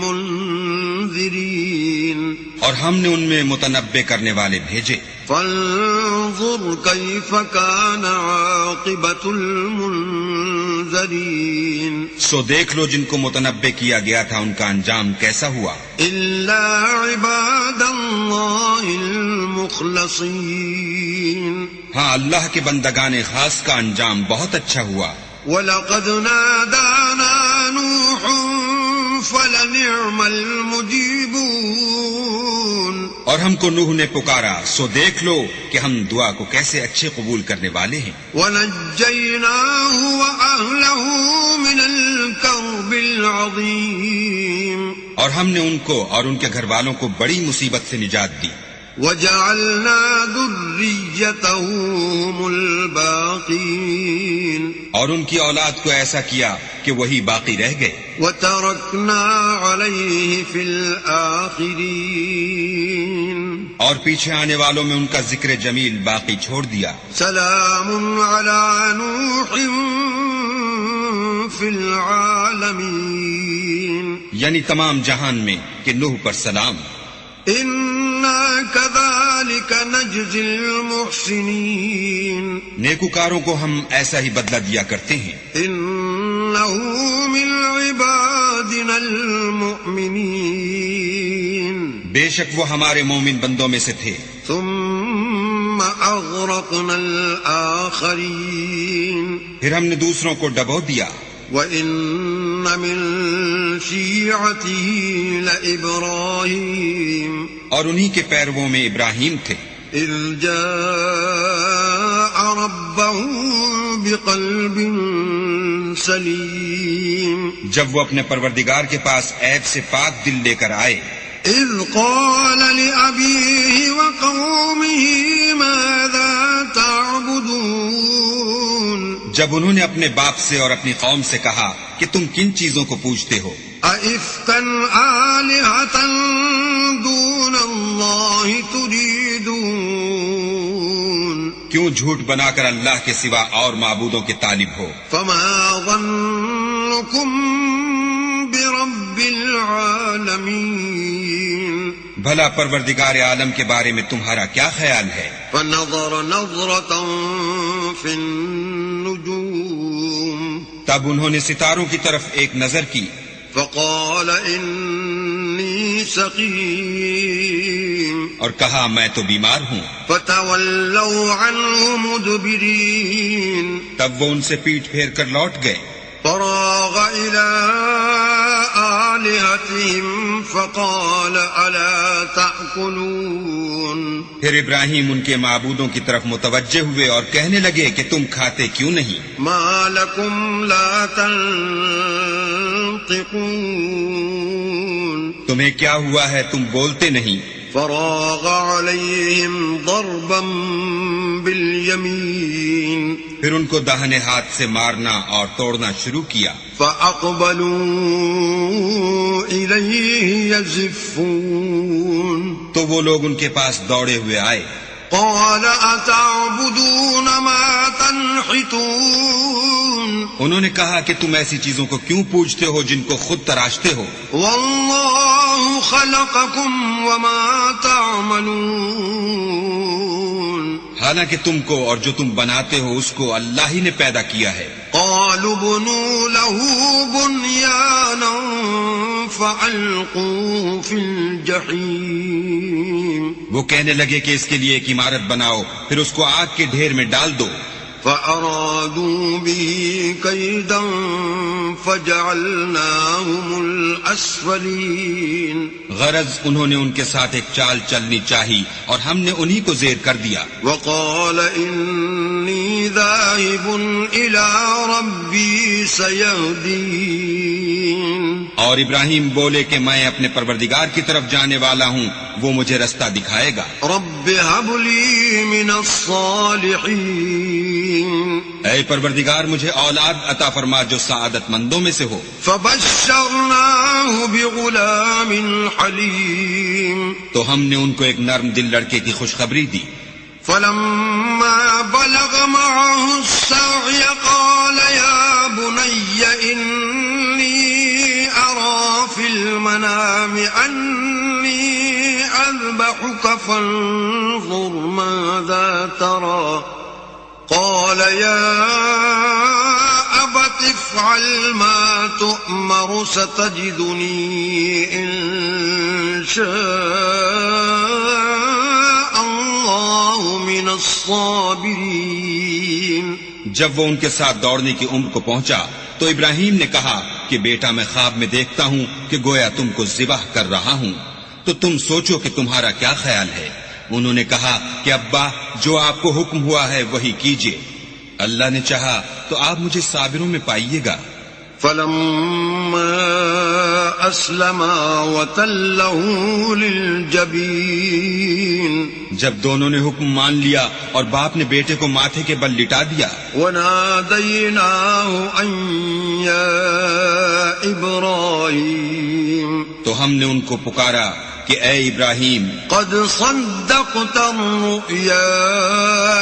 مُنذِرِينَ. اور ہم نے ان میں متنبع کرنے والے بھیجے. فَانظُرْ كَيْفَ كَانَ عَاقِبَةُ الْمُنذَرِينَ. سو دیکھ لو جن کو متنبع کیا گیا تھا ان کا انجام کیسا ہوا. إِلَّا عِبَادَ اللَّهِ الْمُخْلَصِينَ. ہاں اللہ کے بندگان خاص کا انجام بہت اچھا ہوا. وَلَقَدْ نَادَانَا نُوحٌ فَلَنِعْمَ الْمُجِيبُونَ. اور ہم کو نوح نے پکارا سو دیکھ لو کہ ہم دعا کو کیسے اچھے قبول کرنے والے ہیں. وَنَجَّيْنَاهُ وَأَهْلَهُ مِنَ الْكَرْبِ الْعَظِيمِ. اور ہم نے ان کو اور ان کے گھر والوں کو بڑی مصیبت سے نجات دی. وَجَعَلْنَا ذُرِّيَّتَهُ هُمُ الْبَاقِينَ. اور ان کی اولاد کو ایسا کیا کہ وہی باقی رہ گئے. وَتَرَكْنَا عَلَيْهِ فِي الْآخِرِينَ. اور پیچھے آنے والوں میں ان کا ذکر جمیل باقی چھوڑ دیا. سلام علی نوح فی العالمین. یعنی تمام جہان میں کہ نوح پر سلام. انا کذالک نجزی المحسنین. نیکوکاروں کو ہم ایسا ہی بدلہ دیا کرتے ہیں. انہ من عبادنا المؤمنین. بے شک وہ ہمارے مومن بندوں میں سے تھے. ثم اغرقنا الآخرین. پھر ہم نے دوسروں کو ڈبو دیا. وَإِنَّ مِن شِيعَتِهِ لَإِبْرَاهِيمَ. اور انہی کے پیرووں میں ابراہیم تھے. إِذْ جَاءَ رَبَّهُ بِقَلْبٍ سَلِيمٍ. جب وہ اپنے پروردگار کے پاس عیب سے پاک دل لے کر آئے. إِذْ قَالَ لِأَبِيهِ وَقَوْمِهِ مَاذَا تَعْبُدُونَ. جب انہوں نے اپنے باپ سے اور اپنی قوم سے کہا کہ تم کن چیزوں کو پوجتے ہو؟ أَئِفْكًا آلِهَةً دُونَ اللَّهِ تُرِيدُونَ کیوں جھوٹ بنا کر اللہ کے سوا اور معبودوں کے طالب ہو؟ فَمَا ظَنُّكُمْ بِرَبِّ الْعَالَمِينَ بھلا پروردگار عالم کے بارے میں تمہارا کیا خیال ہے؟ فَنَظَرَ نَظْرَةً فِي النُّجُومِ تب انہوں نے ستاروں کی طرف ایک نظر کی، فَقَالَ إِنِّي سَقِيمٌ اور کہا میں تو بیمار ہوں۔ فَتَوَلَّوْا عَنْهُ مُدْبِرِينَ تب وہ ان سے پیٹھ پھیر کر لوٹ گئے۔ فراغ إلى آلهتهم فقال ألا تأكلون پھر ابراہیم ان کے معبودوں کی طرف متوجہ ہوئے اور کہنے لگے کہ تم کھاتے کیوں نہیں؟ ما لكم لا تنطقون تمہیں کیا ہوا ہے تم بولتے نہیں؟ فراغ عليهم ضربا باليمين پھر ان کو داہنے ہاتھ سے مارنا اور توڑنا شروع کیا۔ فأقبلوا إليه يزفون تو وہ لوگ ان کے پاس دوڑے ہوئے آئے۔ قال أتعبدون ما تنحتون انہوں نے کہا کہ تم ایسی چیزوں کو کیوں پوجتے ہو جن کو خود تراشتے ہو؟ والله خلقكم وما تعملون حالانکہ تم کو اور جو تم بناتے ہو اس کو اللہ ہی نے پیدا کیا ہے۔ قالوا بنوا له بنيانا فألقوه في الجحيم وہ کہنے لگے کہ اس کے لیے ایک عمارت بناؤ پھر اس کو آگ کے ڈھیر میں ڈال دو۔ فأرادوا به كيدا فجعلناهم الأسفلين غرض انہوں نے ان کے ساتھ ایک چال چلنی چاہی اور ہم نے انہی کو زیر کر دیا۔ وقال إني ذاهب إلى ربي سيهدين اور ابراہیم بولے کہ میں اپنے پروردگار کی طرف جانے والا ہوں، وہ مجھے رستہ دکھائے گا۔ رب هب لي من الصالحين اے پروردگار مجھے اولاد عطا فرما جو سعادت مندوں میں سے ہو۔ فبشرناه بغلام حليم تو ہم نے ان کو ایک نرم دل لڑکے کی خوشخبری دی۔ فلما بلغ معه السعي قال يا بني إني أرى في المنام أني أذبحك فانظر ماذا ترى قال يا أبت افعل ما تؤمر ستجدني إن شاء الله من الصابرين جب وہ ان کے ساتھ دوڑنے کی عمر کو پہنچا تو ابراہیم نے کہا کہ بیٹا میں خواب میں دیکھتا ہوں کہ گویا تم کو ذبح کر رہا ہوں، تو تم سوچو کہ تمہارا کیا خیال ہے؟ انہوں نے کہا کہ ابا جو آپ کو حکم ہوا ہے وہی کیجیے، اللہ نے چاہا تو آپ مجھے صابروں میں پائیے گا۔ فلما أسلما وتله للجبين جب دونوں نے حکم مان لیا اور باپ نے بیٹے کو ماتھے کے بل لٹا دیا، وناديناه أن يا إبراهيم تو ہم نے ان کو پکارا کہ اے ابراہیم قد صدقت الرؤيا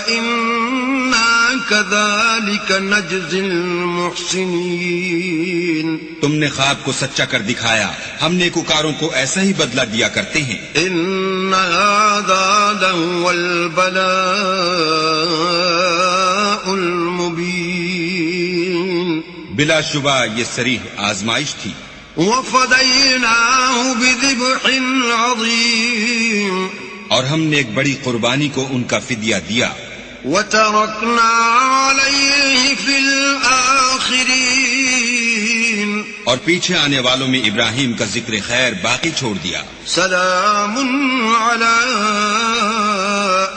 إنا كذلك نجزي المحسنين تم نے خواب کو سچا کر دکھایا، ہم نیکوکاروں کو ایسا ہی بدلہ دیا کرتے ہیں۔ إن هذا لهو البلاء المبين بلا شبہ یہ صریح آزمائش تھی۔ وفديناه بذبح عظيم اور ہم نے ایک بڑی قربانی کو ان کا فدیہ دیا۔ وتركنا عليه في الآخرين اور پیچھے آنے والوں میں ابراہیم کا ذکر خیر باقی چھوڑ دیا۔ سلام على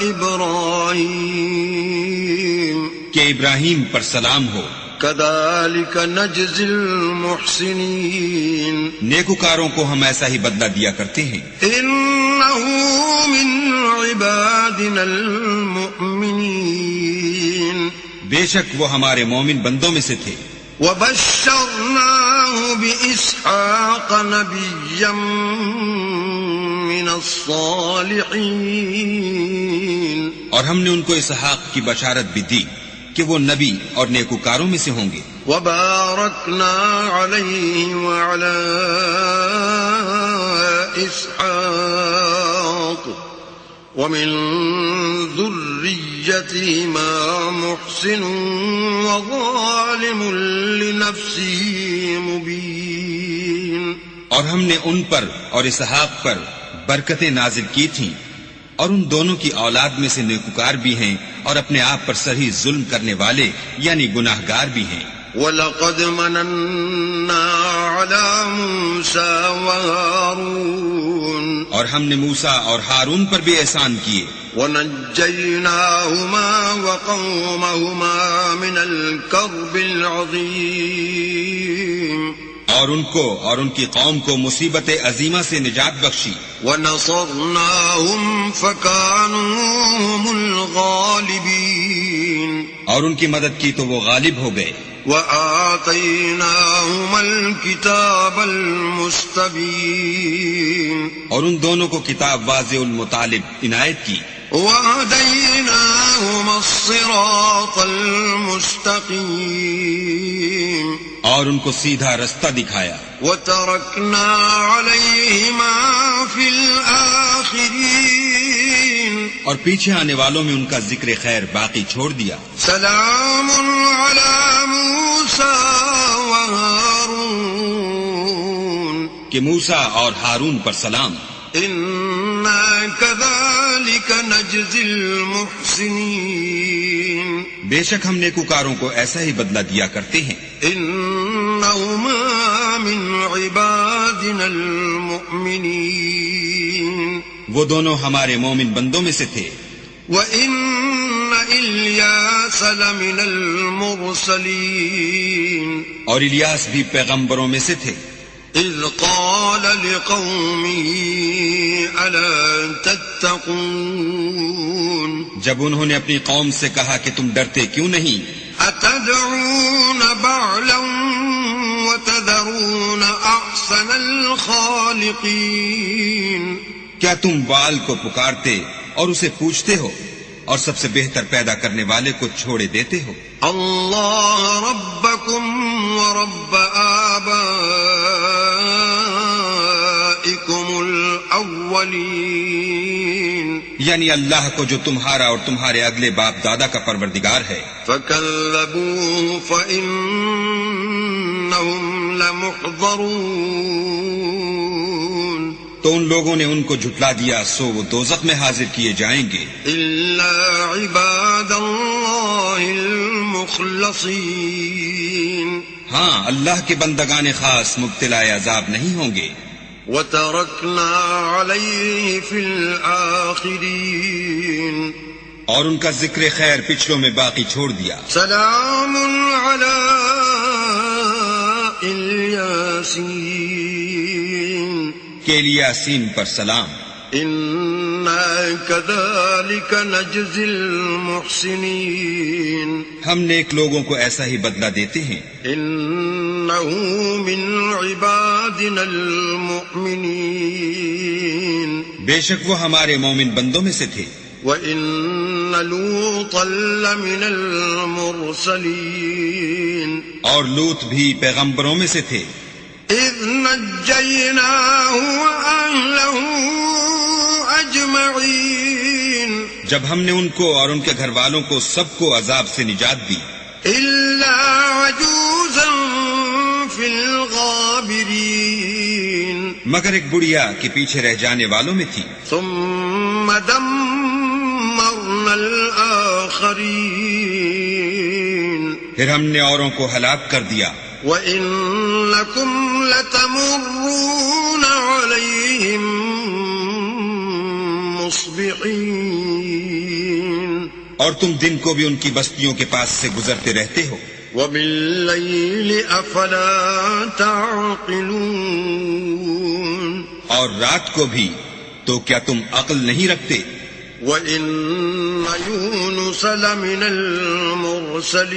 إبراهيم کہ ابراہیم پر سلام ہو۔ كذلك نجزي المحسنين نیکوکاروں کو ہم ایسا ہی بدلہ دیا کرتے ہیں۔ إنه من عبادنا المؤمنين بے شک وہ ہمارے مومن بندوں میں سے تھے. وبشرناه بإسحاق نبيا من الصالحين. اور ہم نے ان کو اسحاق کی بشارت بھی دی کہ وہ نبی اور نیکوکاروں میں سے ہوں گے. وباركنا عليه وعلى إسحاق ومن ذريتهما محسن وظالم لنفسه مبين. اور ہم نے ان پر اور اسحاق پر برکتیں نازل کی تھیں اور ان دونوں کی اولاد میں سے نیکوکار بھی ہیں اور اپنے آپ پر صحیح ظلم کرنے والے یعنی گناہگار بھی ہیں. وَلَقَدْ مَنَنَّا عَلَى مُوسَى وَهَارُونَ. اور ہم نے موسیٰ اور ہارون پر بھی احسان کیے. وَنَجَّيْنَاهُمَا وَقَوْمَهُمَا مِنَ الْكَرْبِ الْعَظِيمِ. اور ان کو اور ان کی قوم کو مصیبت عظیمہ سے نجات بخشی. وَنَصَرْنَاهُمْ فَكَانُوا هُمُ الْغَالِبِينَ. اور ان کی مدد کی تو وہ غالب ہو گئے. وَآتَيْنَاهُمَا الْكِتَابَ الْمُسْتَبِينَ. اور ان دونوں کو کتاب واضح المطالب عنایت کی. وَهَدَيْنَاهُمَا الصِّرَاطَ الْمُسْتَقِيمَ. اور ان کو سیدھا رستہ دکھایا. وَتَرَكْنَا عَلَيْهِمَا فِي الْآخِرِينَ. اور پیچھے آنے والوں میں ان کا ذکر خیر باقی چھوڑ دیا. سلام علی موسیٰ وہارون. کہ موسیٰ اور ہارون پر سلام. انا کذالک نجزی المحسنین. بے شک ہم نیکوکاروں کو ایسا ہی بدلہ دیا کرتے ہیں. انہما من عبادنا المؤمنین. وہ دونوں ہمارے مومن بندوں میں سے تھے. وَإِنَّ إِلْيَاسَ لَمِنَ الْمُرْسَلِينَ. اور الیاس بھی پیغمبروں میں سے تھے. اذ قال لقومه ألا تتقون. جب انہوں نے اپنی قوم سے کہا کہ تم ڈرتے کیوں نہیں. أتدعون بعلا وتذرون أحسن الخالقين. کیا تم بال کو پکارتے اور اسے پوچھتے ہو اور سب سے بہتر پیدا کرنے والے کو چھوڑے دیتے ہو. اللہ ربکم ورب آبائکم الاولین. یعنی اللہ کو جو تمہارا اور تمہارے اگلے باپ دادا کا پروردگار ہے. فکذبوه فإنہم لمحضرون. تو ان لوگوں نے ان کو جھٹلا دیا سو وہ دوزخ میں حاضر کیے جائیں گے. الا عباد اللہ المخلصین. ہاں اللہ کے بندگان خاص مبتلا عذاب نہیں ہوں گے. وترکنا علیہ فی الآخرین. اور ان کا ذکر خیر پچھلوں میں باقی چھوڑ دیا. سلام علی الیاسین. کہ الیاسین پر سلام. انا کذالک نجزی المحسنین. ہم نیک لوگوں کو ایسا ہی بدلہ دیتے ہیں. انہ من عبادنا المؤمنین. بے شک وہ ہمارے مومن بندوں میں سے تھے. وَإِنَّ لُوطًا لَّمِنَ الْمُرْسَلِينَ. اور لوط بھی پیغمبروں میں سے تھے. اذ نجیناہ وأہلہ اجمعین. جب ہم نے ان کو اور ان کے گھر والوں کو سب کو عذاب سے نجات دی. الا عجوزا فی الغابرین. مگر ایک بڑھیا کے پیچھے رہ جانے والوں میں تھی. ثم دمرنا الآخرین. پھر ہم نے اوروں کو ہلاک کر دیا. وَإِنَّكُمْ لَتَمُرُّونَ عَلَيْهِمْ مُصْبِحِينَ. اور تم دن کو بھی ان کی بستیوں کے پاس سے گزرتے رہتے ہو. وَبِاللَّيْلِ أَفَلَا تَعْقِلُونَ. اور رات کو بھی تو کیا تم عقل نہیں رکھتے. وَإِنَّ يُونُسَ لَمِنَ الْمُرْسَلِينَ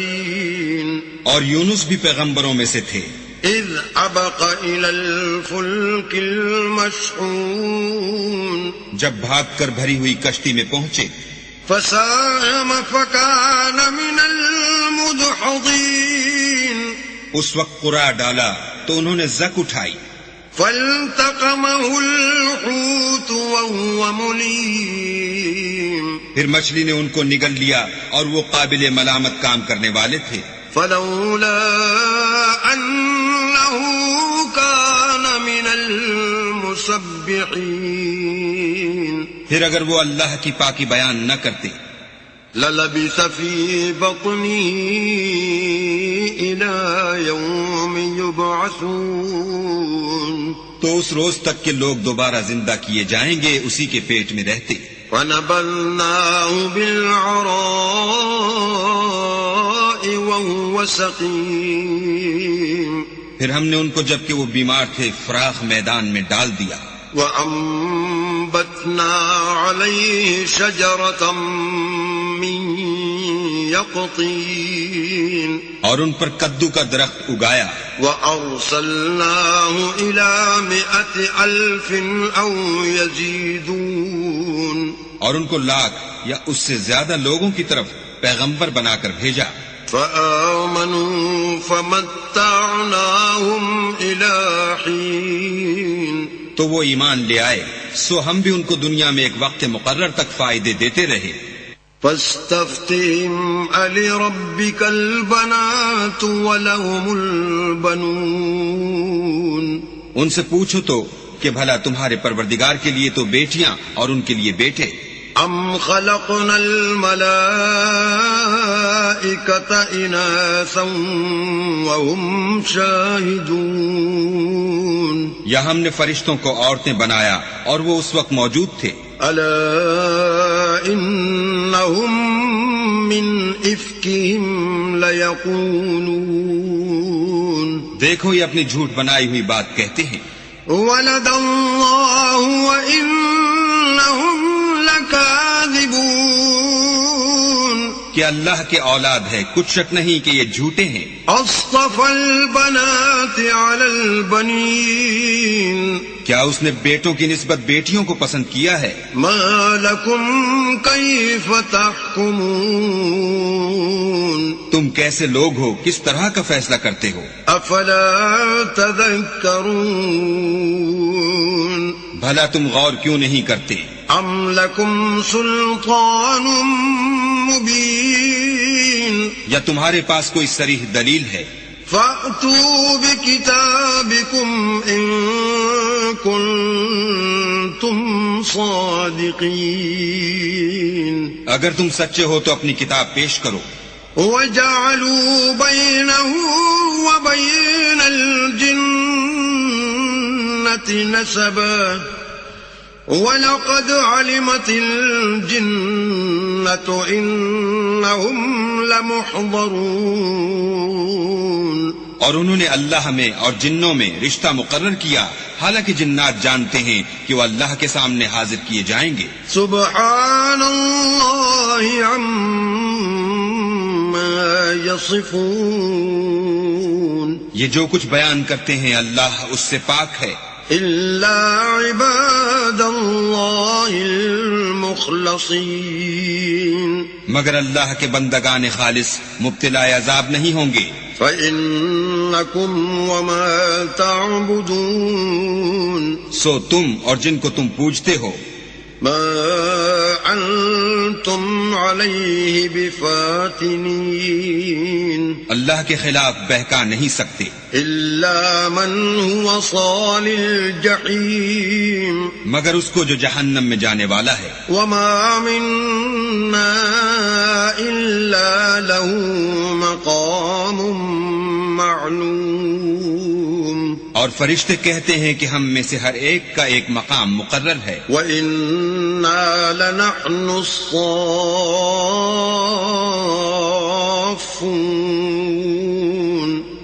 اور یونس بھی پیغمبروں میں سے تھے. اذ ابق الى الفلك المشحون جب بھاگ کر بھری ہوئی کشتی میں پہنچے. فساهم فكان من المدحضين اس وقت قرع ڈالا تو انہوں نے زک اٹھائی. فالتقمه الحوت وهو مليم پھر مچھلی نے ان کو نگل لیا اور وہ قابل ملامت کام کرنے والے تھے. فلولا انه كان من المسبحين پھر اگر وہ اللہ کی پاکی بیان نہ کرتے للبث في بطنه إلى يوم يبعثون تو اس روز تک کہ لوگ دوبارہ زندہ کیے جائیں گے اسی کے پیٹ میں رہتے. فنبذناه بالعراء وهو سقيم پھر ہم نے ان کو جبکہ وہ بیمار تھے فراخ میدان میں ڈال دیا. وَأَنبَتْنَا عَلَيْهِ شَجَرَةً مِّن يَقْطِينٍ اور ان پر کدو کا درخت اگایا. وَأَرْسَلْنَاهُ إِلَى 100,000 أَوْ يَزِيدُونَ اور ان کو لاکھ یا اس سے زیادہ لوگوں کی طرف پیغمبر بنا کر بھیجا. فآمنوا فمتعناهم إلى حين تو وہ ایمان لے آئے سو ہم بھی ان کو دنیا میں ایک وقت مقرر تک فائدے دیتے رہے. فاستفتهم ألربك البنات ولهم البنون ان سے پوچھو تو کہ بھلا تمہارے پروردگار کے لیے تو بیٹیاں اور ان کے لیے بیٹے. ام خلقنا الملائکة اناثا وهم شاہدون یا ہم نے فرشتوں کو عورتیں بنایا اور وہ اس وقت موجود تھے. الا انہم من افکہم لیقولون دیکھو یہ اپنی جھوٹ بنائی ہوئی بات کہتے ہیں. ولد اللہ وانہم لکاذبون کہ اللہ کے اولاد ہے کچھ شک نہیں کہ یہ جھوٹے ہیں. اصطفى البنات على البنين کیا اس نے بیٹوں کی نسبت بیٹیوں کو پسند کیا ہے؟ ما لكم كيف تحكمون تم کیسے لوگ ہو کس طرح کا فیصلہ کرتے ہو؟ افلا تذكرون بھلا تم غور کیوں نہیں کرتے؟ ام لكم سلطان مبين یا تمہارے پاس کوئی صریح دلیل ہے؟ فأتوا بكتابكم إن كنتم صادقين اگر تم سچے ہو تو اپنی کتاب پیش کرو. وجعلوا بينه وبين الجنة نسبا وَلَقَدْ عَلِمَتِ الْجِنَّةُ إِنَّهُمْ لَمُحْضَرُونَ اور انہوں نے اللہ میں اور جنوں میں رشتہ مقرر کیا حالانکہ جنات جانتے ہیں کہ وہ اللہ کے سامنے حاضر کیے جائیں گے. سبحان اللہ عما یصفون یہ جو کچھ بیان کرتے ہیں اللہ اس سے پاک ہے. الا عباد اللہ المخلصین مگر اللہ کے بندگان خالص مبتلا عذاب نہیں ہوں گے. فَإِنَّكُمْ وَمَا تَعْبُدُونَ سو تم اور جن کو تم پوجتے ہو مَا أَنْتُمْ عَلَيْهِ بِفَاتِنِينَ اللہ کے خلاف بہکا نہیں سکتے إِلَّا مَنْ هُوَ صَالِ الْجَحِيمِ مگر اس کو جو جہنم میں جانے والا ہے. وَمَا مِنَّا إِلَّا لَهُ مَقَامٌ معلوم اور فرشتے کہتے ہیں کہ ہم میں سے ہر ایک کا ایک مقام مقرر ہے. وَإِنَّا لَنَحْنُ الصَّافُّونَ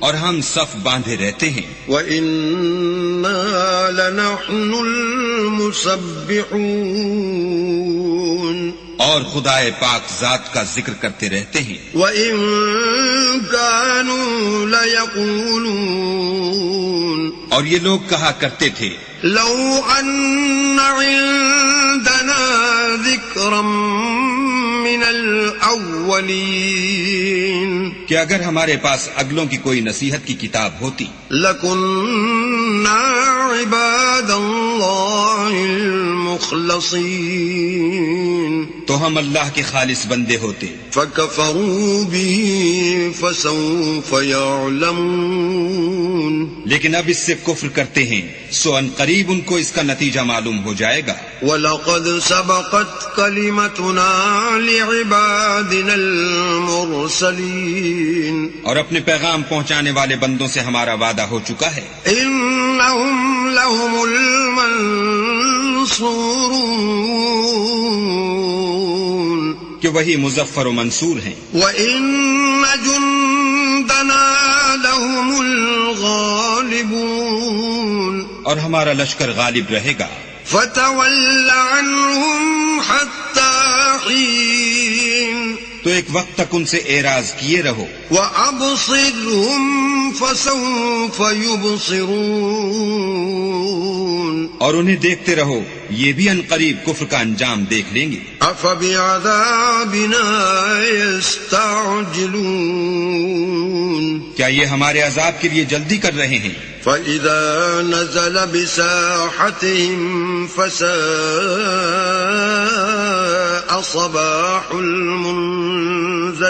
اور ہم صف باندھے رہتے ہیں. وَإِنَّا لَنَحْنُ الْمُسَبِّحُونَ اور خدائے پاک ذات کا ذکر کرتے رہتے ہیں. وَإِن كَانُوا لَيَقُولُونَ اور یہ لوگ کہا کرتے تھے لَوْ أَنَّ عِندَنَا ذِكْرًا مِّنَ الْأَوَّلِينَ کہ اگر ہمارے پاس اگلوں کی کوئی نصیحت کی کتاب ہوتی لَكُنَّا عِبَادَ اللَّهِ الْمُخْلَصِينَ تو ہم اللہ کے خالص بندے ہوتے. فَكَفَرُوا بِهِ فَسَوْفَ يَعْلَمُونَ لیکن اب اس سے کفر کرتے ہیں سو ان قریب ان کو اس کا نتیجہ معلوم ہو جائے گا. وَلَقَدْ سَبَقَتْ كَلِمَتُنَا لِعِبَادِنَا الْمُرْسَلِينَ اور اپنے پیغام پہنچانے والے بندوں سے ہمارا وعدہ ہو چکا ہے. إِنَّهُمْ لَهُمُ الْمَنصُورُونَ کہ وہی مظفر و منصور ہیں. وَإِنَّ جُندَنَا لَهُمُ الْغَالِبُونَ اور ہمارا لشکر غالب رہے گا. فَتَوَلَّ عَنْهُمْ حَتَّى حِينٍ تو ایک وقت تک ان سے اعراض کیے رہو. وَأَبْصِرْهُمْ فَسَوْفَ يُبْصِرُونَ اور انہیں دیکھتے رہو یہ بھی ان قریب کفر کا انجام دیکھ لیں گے. أَفَبِعَذَابِنَا يَسْتَعْجِلُونَ کیا یہ ہمارے عذاب کے لیے جلدی کر رہے ہیں؟ فَإِذَا نَزَلَ بِسَاحَتِهِمْ فَسَاءَ صَبَاحُ الْمُنذَرِينَ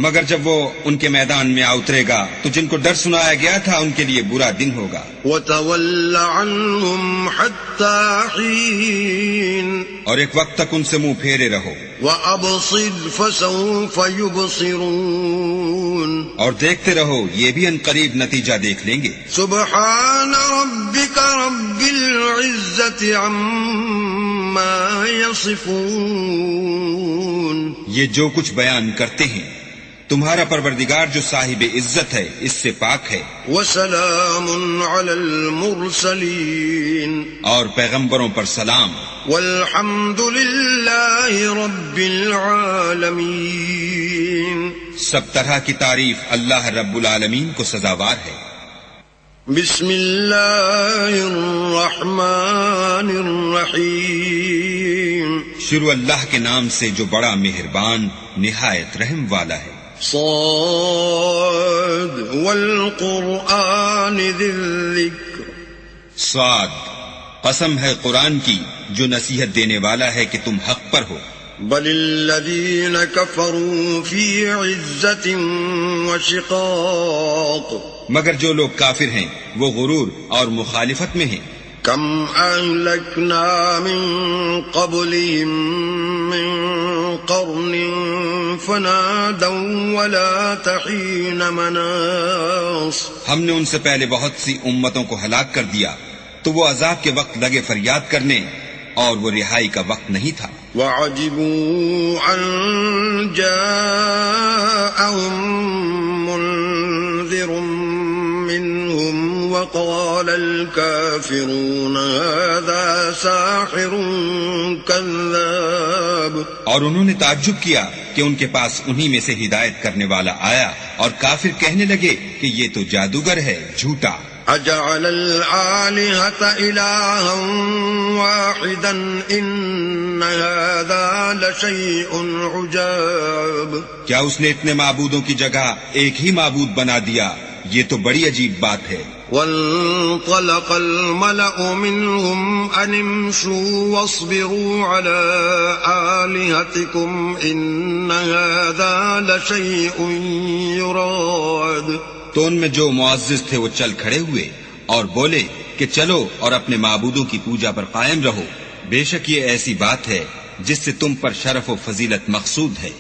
مگر جب وہ ان کے میدان میں اترے گا تو جن کو ڈر سنایا گیا تھا ان کے لیے برا دن ہوگا. وَتَوَلَّ عَنْهُمْ حَتَّى حِينٍ اور ایک وقت تک ان سے منہ پھیرے رہو. وَأَبْصِرْ فَسَوْفَ يُبْصِرُونَ اور دیکھتے رہو یہ بھی ان قریب نتیجہ دیکھ لیں گے. سبحان ربك رب العزة عما يصفون یہ جو کچھ بیان کرتے ہیں تمہارا پروردگار جو صاحب عزت ہے اس سے پاک ہے. وسلام على المرسلين اور پیغمبروں پر سلام. والحمد لله رب العالمين سب طرح کی تعریف اللہ رب العالمین کو سزاوار ہے. بسم اللہ الرحمن الرحیم شروع اللہ کے نام سے جو بڑا مہربان نہایت رحم والا ہے. صاد والقرآن ذی الذکر صاد قسم ہے قرآن کی جو نصیحت دینے والا ہے کہ تم حق پر ہو. بل الذین کفروا فی عزت وشقاق مگر جو لوگ کافر ہیں وہ غرور اور مخالفت میں ہیں. کم اہلکنا من قبلهم من قرن فنادوا ولا تحین مناص ہم نے ان سے پہلے بہت سی امتوں کو ہلاک کر دیا تو وہ عذاب کے وقت لگے فریاد کرنے اور وہ رہائی کا وقت نہیں تھا. وعجبوا ان جاءهم منذر منهم وقال الكافرون هذا ساحر كذاب اور انہوں نے تعجب کیا کہ ان کے پاس انہی میں سے ہدایت کرنے والا آیا اور کافر کہنے لگے کہ یہ تو جادوگر ہے جھوٹا. اجعل الآلهة إلها واحدا إن هذا لشيء عجاب کیا اس نے اتنے معبودوں کی جگہ ایک ہی معبود بنا دیا یہ تو بڑی عجیب بات ہے. وانطلق الملأ منهم أن امشوا واصبروا على آلهتكم إن هذا لشيء يراد تو ان میں جو معزز تھے وہ چل کھڑے ہوئے اور بولے کہ چلو اور اپنے معبودوں کی پوجا پر قائم رہو بے شک یہ ایسی بات ہے جس سے تم پر شرف و فضیلت مقصود ہے.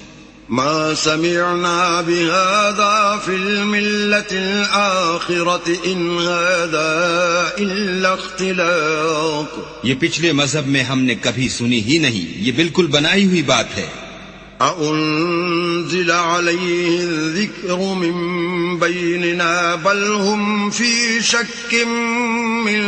ما سمعنا بهذا في الملة الآخرة إن هذا إلا اختلاق یہ پچھلے مذہب میں ہم نے کبھی سنی ہی نہیں یہ بالکل بنائی ہوئی بات ہے. أأنزل عليه الذكر من بيننا بل هم في شك من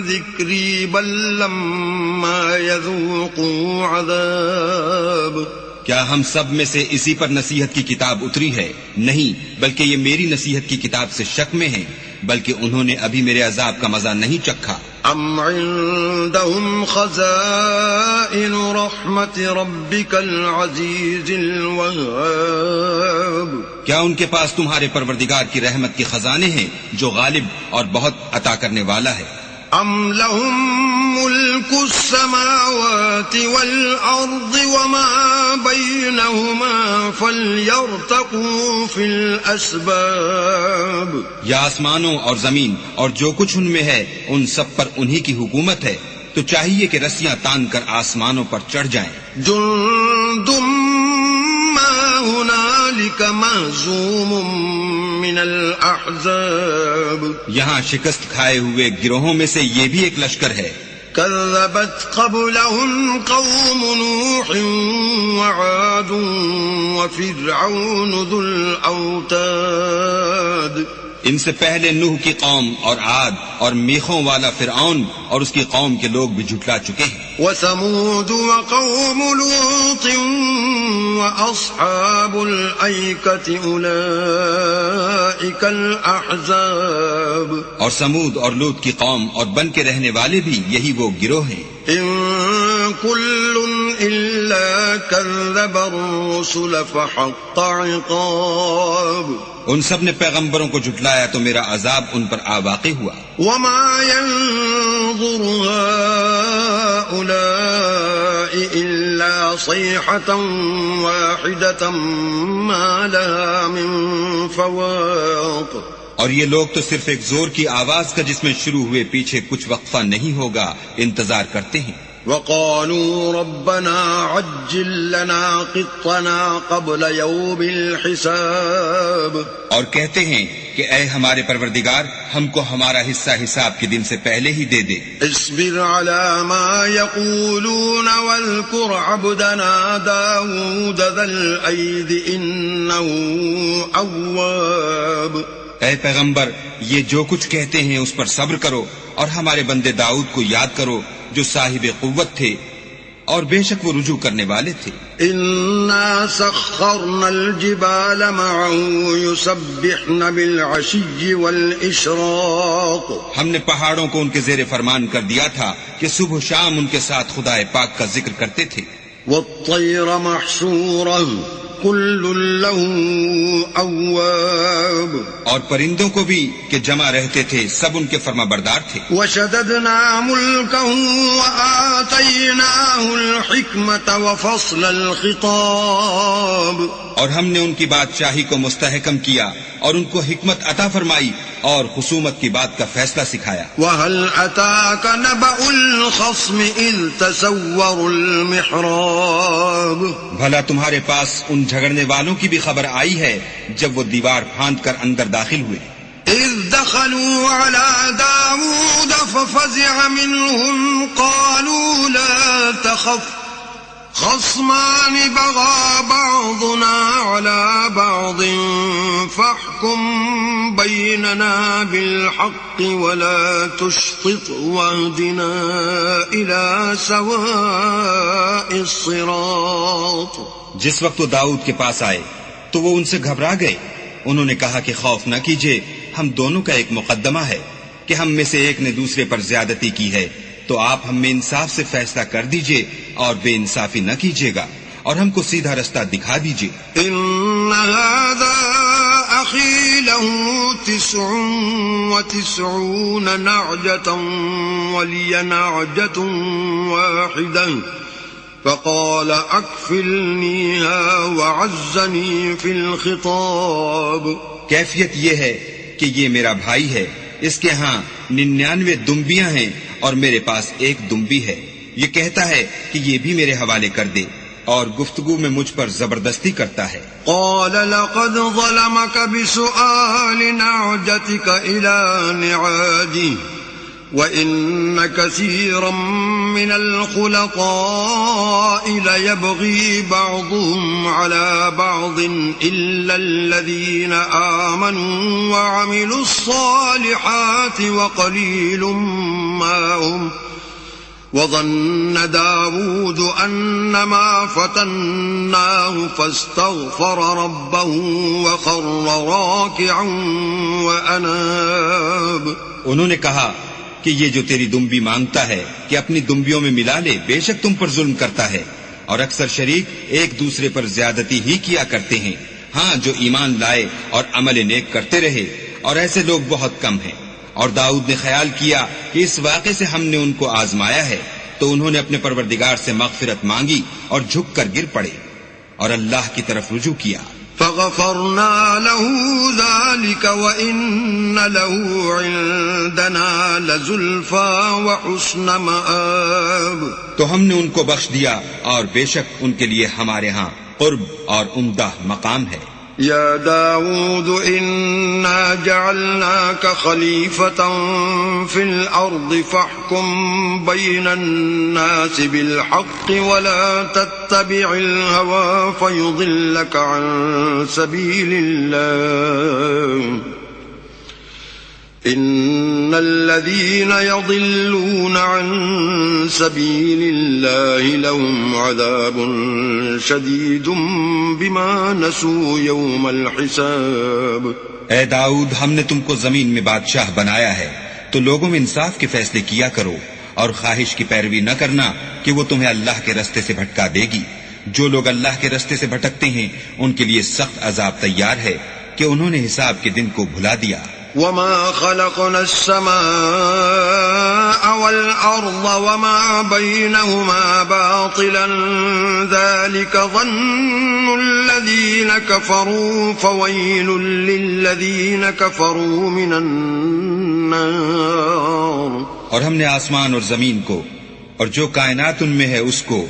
ذكري بل لما يذوقوا عذاب. کیا ہم سب میں سے اسی پر نصیحت کی کتاب اتری ہے؟ نہیں، بلکہ یہ میری نصیحت کی کتاب سے شک میں ہیں، بلکہ انہوں نے ابھی میرے عذاب کا مزہ نہیں چکھا. ام عندهم خزائن رحمت ربک العزیز الوهاب. کیا ان کے پاس تمہارے پروردگار کی رحمت کے خزانے ہیں جو غالب اور بہت عطا کرنے والا ہے؟ ام لهم ملک السماوات والارض وما بینهما فلیرتقوا فی الاسباب. یا آسمانوں اور زمین اور جو کچھ ان میں ہے ان سب پر انہی کی حکومت ہے، تو چاہیے کہ رسیاں تان کر آسمانوں پر چڑھ جائیں. جند ما هنالک مہزوم من الاحزاب. یہاں شکست کھائے ہوئے گروہوں میں سے یہ بھی ایک لشکر ہے. كذبت قبلهم قوم نوح وعاد وفرعون ذو الأوتاد. ان سے پہلے نوح کی قوم اور عاد اور میخوں والا فرعون اور اس کی قوم کے لوگ بھی جھٹلا چکے ہیں. وثمود وقوم لوط وأصحاب الأيكة أولئك الأحزاب. اور سمود اور لوط کی قوم اور بن کے رہنے والے بھی یہی وہ گروہ ہیں. إن كل إلا كذب الرسل فحق عقاب. ان سب نے پیغمبروں کو جھٹلایا تو میرا عذاب ان پر واقع ہوا. وما ينظر هؤلاء إلا صيحة واحدة ما لها من فواق. اور یہ لوگ تو صرف ایک زور کی آواز کا جس میں شروع ہوئے پیچھے کچھ وقفہ نہیں ہوگا انتظار کرتے ہیں. وقالوا ربنا عجل لنا قطنا قبل يوم الحساب. اور کہتے ہیں کہ اے ہمارے پروردگار ہم کو ہمارا حصہ حساب کے دن سے پہلے ہی دے دے. اصبر على ما يقولون واذكر عبدنا داود ذا الأيد إنه أواب. اے پیغمبر یہ جو کچھ کہتے ہیں اس پر صبر کرو اور ہمارے بندے داؤد کو یاد کرو جو صاحب قوت تھے اور بے شک وہ رجوع کرنے والے تھے. انا سخرنا الجبال معه يسبحن بالعشي والاشراق. ہم نے پہاڑوں کو ان کے زیر فرمان کر دیا تھا کہ صبح و شام ان کے ساتھ خدائے پاک کا ذکر کرتے تھے. والطير محشورا كل له اواب. اور پرندوں کو بھی کہ جمع رہتے تھے سب ان کے فرما بردار تھے. وشددنا ملكه وآتيناه الحكمة وفصل الخطاب. اور ہم نے ان کی بادشاہی کو مستحکم کیا اور ان کو حکمت عطا فرمائی اور خصومت کی بات کا فیصلہ سکھایا. وهل أتاك نبأ الخصم إذ تسوروا المحراب. بھلا تمہارے پاس ان جھگڑنے والوں کی بھی خبر آئی ہے جب وہ دیوار پھاند کر اندر داخل ہوئے. إذ دخلوا على داود ففزع منهم قالوا لا تخف خصمان بغى بعضنا على بعض فاحكم بيننا بالحق ولا تشطط واهدنا إلى سواء الصراط. جس وقت وہ داؤد کے پاس آئے تو وہ ان سے گھبرا گئے. انہوں نے کہا کہ خوف نہ کیجیے، ہم دونوں کا ایک مقدمہ ہے کہ ہم میں سے ایک نے دوسرے پر زیادتی کی ہے، تو آپ ہم میں انصاف سے فیصلہ کر دیجئے اور بے انصافی نہ کیجیے گا اور ہم کو سیدھا رستہ دکھا دیجئے. ان هذا اخي له 99 نعجة ولي نعجة واحدة فقال اكفلنيها وعزني في الخطاب. کیفیت یہ ہے کہ یہ میرا بھائی ہے، اس کے ہاں 99 دمبیاں ہیں اور میرے پاس ایک دمبی ہے. یہ کہتا ہے کہ یہ بھی میرے حوالے کر دے اور گفتگو میں مجھ پر زبردستی کرتا ہے. قال لقد ظلمك بسؤال نعجتك إلى نعاجه وَإِنَّ كَثِيرًا مِّنَ الْخُلَطَاءِ لَيَبْغِي بَعْضُهُمْ عَلَى بَعْضٍ إِلَّا الَّذِينَ آمَنُوا وَعَمِلُوا الصَّالِحَاتِ وَقَلِيلٌ مَّا هُمْ وَظَنَّ دَاوُودُ أَنَّمَا فَتَنَّاهُ فَاسْتَغْفَرَ رَبَّهُ وَخَرَّ رَاكِعًا وَأَنَابَ۔ انہوں نے کہا کہ یہ جو تیری دمبی مانگتا ہے کہ اپنی دمبیوں میں ملا لے، بے شک تم پر ظلم کرتا ہے، اور اکثر شریک ایک دوسرے پر زیادتی ہی کیا کرتے ہیں۔ ہاں، جو ایمان لائے اور عمل نیک کرتے رہے، اور ایسے لوگ بہت کم ہیں۔ اور داؤد نے خیال کیا کہ اس واقعے سے ہم نے ان کو آزمایا ہے، تو انہوں نے اپنے پروردگار سے مغفرت مانگی اور جھک کر گر پڑے اور اللہ کی طرف رجوع کیا۔ فغفرنا له ذلك وإن له عندنا لزلفى وحسن مآب۔ تو ہم نے ان کو بخش دیا اور بے شک ان کے لیے ہمارے ہاں قرب اور عمدہ مقام ہے۔ يا داود إنا جعلناك خليفة في الأرض فاحكم بين الناس بالحق ولا تتبع الهوى فيضلك عن سبيل الله إن الذين يضلون عن سبيل الله لهم عذاب شديد بما نسوا يوم الحساب۔ اے داؤد، ہم نے تم کو زمین میں بادشاہ بنایا ہے، تو لوگوں میں انصاف کے فیصلے کیا کرو اور خواہش کی پیروی نہ کرنا کہ وہ تمہیں اللہ کے رستے سے بھٹکا دے گی۔ جو لوگ اللہ کے رستے سے بھٹکتے ہیں ان کے لیے سخت عذاب تیار ہے کہ انہوں نے حساب کے دن کو بھلا دیا۔ وما خلقنا السماء والأرض وما بينهما باطلا ذلك ظن الذين كفروا فويل للذين كفروا من النار۔ اور ہم نے آسمان اور زمین کو اور جو کائنات ان میں ہے اس کو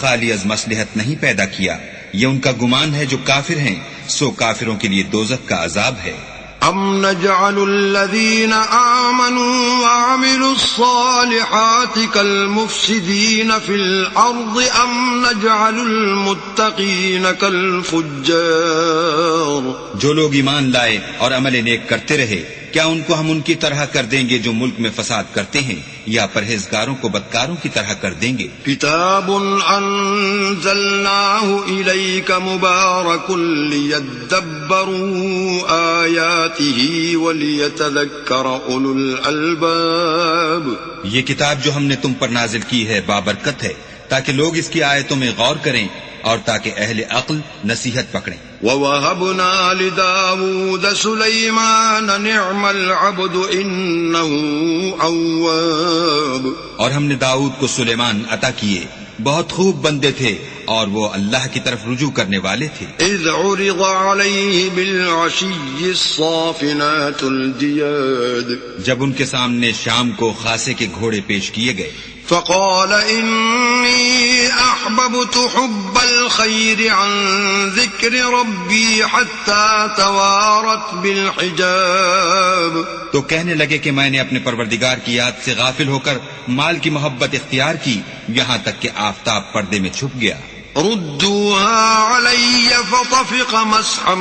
خالی از مصلحت نہیں پیدا کیا، یہ ان کا گمان ہے جو کافر ہیں، سو کافروں کے لیے دوزخ کا عذاب ہے۔ ام نجعل الذين آمنوا وعملوا الصالحات كالمفسدين في الأرض ام نجعل المتقين كالفجار۔ جو لوگ ایمان لائے اور عمل نیک کرتے رہے، کیا ان کو ہم ان کی طرح کر دیں گے جو ملک میں فساد کرتے ہیں، یا پرہیزگاروں کو بدکاروں کی طرح کر دیں گے؟ کتاب انزلناه الیک مبارک لیدبروا آیاته ولیتذکر اولو الالباب۔ یہ کتاب جو ہم نے تم پر نازل کی ہے بابرکت ہے، تاکہ لوگ اس کی آیتوں میں غور کریں اور تاکہ اہل عقل نصیحت پکڑیں۔ وَوَهَبْنَا لِدَاوُودَ سُلَيْمَانَ نِعْمَ الْعَبْدُ إِنَّهُ أَوَّابٌ۔ اور ہم نے داؤد کو سلیمان عطا کیے، بہت خوب بندے تھے اور وہ اللہ کی طرف رجوع کرنے والے تھے۔ إِذْ عُرِضَ عَلَيْهِ بِالْعَشِيِّ الصَّافِنَاتُ الْجِيَادُ۔ جب ان کے سامنے شام کو خاصے کے گھوڑے پیش کیے گئے، فقال إني أحببت حب الخير عن ذكر ربي حتى توارت بالحجاب۔ تو کہنے لگے کہ میں نے اپنے پروردگار کی یاد سے غافل ہو کر مال کی محبت اختیار کی، یہاں تک کہ آفتاب پردے میں چھپ گیا۔ ردوها علي فطفق مسحا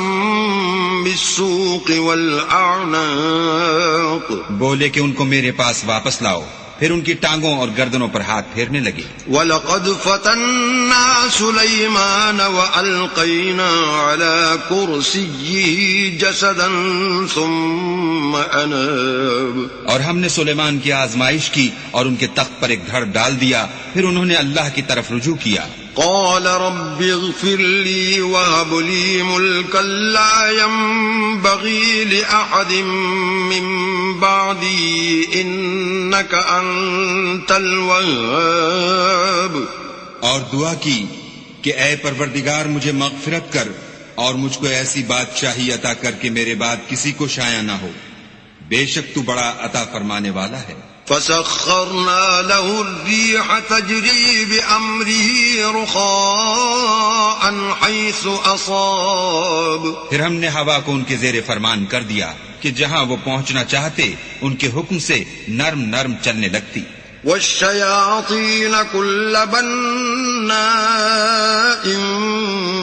بالسوق والأعناق۔ بولے کہ ان کو میرے پاس واپس لاؤ، پھر ان کی ٹانگوں اور گردنوں پر ہاتھ پھیرنے لگے۔ وَلَقَدْ فَتَنَّا سُلَيْمَانَ وَأَلْقَيْنَا عَلَى كُرْسِيِّهِ جَسَدًا ثُمَّ أَنَابَ۔ اور ہم نے سلیمان کی آزمائش کی اور ان کے تخت پر ایک دھڑ ڈال دیا، پھر انہوں نے اللہ کی طرف رجوع کیا۔ قال رب اغفر لي وهب لي ملكا لا ينبغي لأحد من بعدي إنك أنت الوهاب۔ اور دعا کی کہ اے پروردگار مجھے مغفرت کر اور مجھ کو ایسی بادشاہی عطا کر کے میرے بعد کسی کو شایع نہ ہو، بے شک تو بڑا عطا فرمانے والا ہے۔ فسخرنا له الريح تجري بأمره رخاء حيث أصاب۔ پھر ہم نے ہوا کو ان کے زیر فرمان کر دیا، کہ جہاں وہ پہنچنا چاہتے ان کے حکم سے نرم نرم چلنے لگتی. والشياطين كل بناء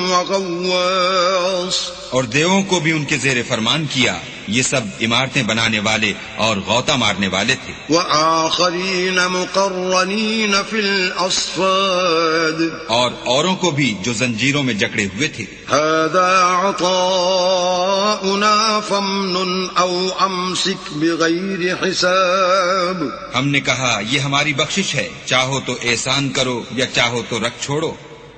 وغواص، اور دیووں کو بھی ان کے زیر فرمان کیا. یہ سب عمارتیں بنانے والے اور غوطہ مارنے والے تھے. وآخرين مقرنين في الأصفاد، اور اوروں کو بھی جو زنجیروں میں جکڑے ہوئے تھے. هذا عطاؤنا فامنن أو أمسك بغير حساب. ہم نے کہا یہ ہماری بخشش ہے، چاہو تو احسان کرو یا چاہو تو رکھ چھوڑو،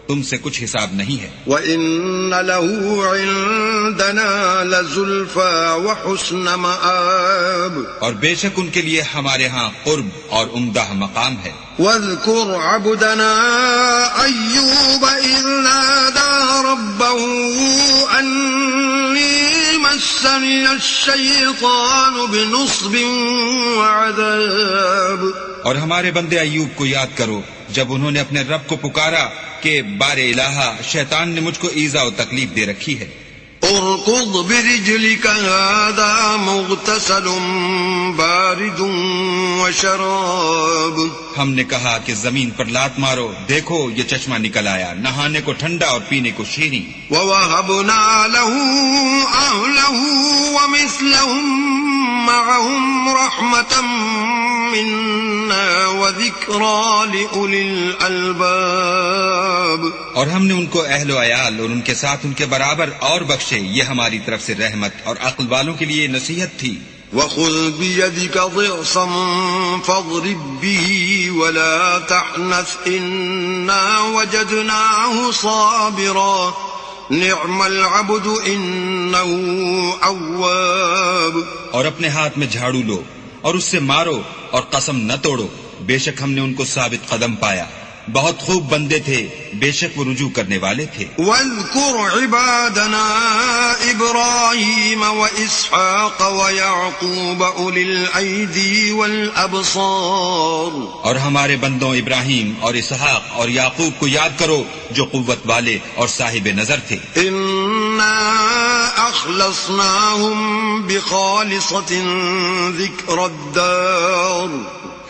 تم سے کچھ حساب نہیں ہے. وَإِنَّ لَهُ عِندَنَا لَزُلْفَى وَحُسْنَ مَآبٍ، اور بے شک ان کے لیے ہمارے ہاں قرب اور عمدہ مقام ہے. وَاذْكُرْ عَبْدَنَا أَيُّوبَ إِذْ نَادَى رَبَّهُ أَنِّي مَسَّنِيَ الشَّيْطَانُ بِنُصْبٍ وَعَذَابٍ. اور ہمارے بندے ایوب کو یاد کرو جب انہوں نے اپنے رب کو پکارا کہ بار الہا شیطان نے مجھ کو ایذا و تکلیف دے رکھی ہے. اركض برجلك هذا مغتسل بارد وشراب. ہم نے کہا کہ زمین پر لات مارو، دیکھو یہ چشمہ نکل آیا، نہانے کو ٹھنڈا اور پینے کو شیریں. ووهبنا له أهله ومثلهم معهم رحمة منا وذكرى لأولي الألباب. اور ہم نے ان کو اہل و عیال اور ان کے ساتھ ان کے برابر اور بخشے، یہ ہماری طرف سے رحمت اور عقل والوں کے لیے نصیحت تھی. وخذ بيدك ضغصا فاضرب به ولا تحنث إنا وجدناه صابرا نعم العبد إنه أواب. اور اپنے ہاتھ میں جھاڑو لو اور اس سے مارو اور قسم نہ توڑو، بے شک ہم نے ان کو ثابت قدم پایا، بہت خوب بندے تھے، بے شک وہ رجوع کرنے والے تھے. واذكر عبادنا إبراهيم وإسحاق ويعقوب أولي الأيدي والأبصار. اور ہمارے بندوں ابراہیم اور اسحاق اور یعقوب کو یاد کرو جو قوت والے اور صاحب نظر تھے. إنا أخلصناهم بخالصة ذكر الدار.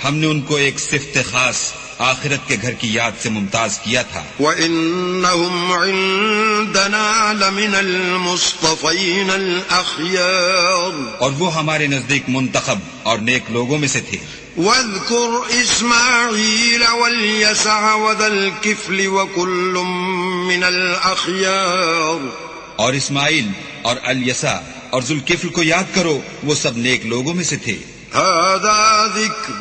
ہم نے ان کو ایک صفت خاص آخرت کے گھر کی یاد سے ممتاز کیا تھا. وَإِنَّهُمْ عِندَنَا لَمِنَ الْمُصْطَفَيْنَ الْأَخْيَارِ. اور وہ ہمارے نزدیک منتخب اور نیک لوگوں میں سے تھے. وَاذْكُرْ إِسْمَاعِيلَ وَالْيَسَعَ وَذَا الْكِفْلِ وَكُلٌّ مِّنَ الْأَخْيَارِ. اور اسماعیل اور الیسع اور ذوالکفل کو یاد کرو، وہ سب نیک لوگوں میں سے تھے. هَذَا ذِكْرٌ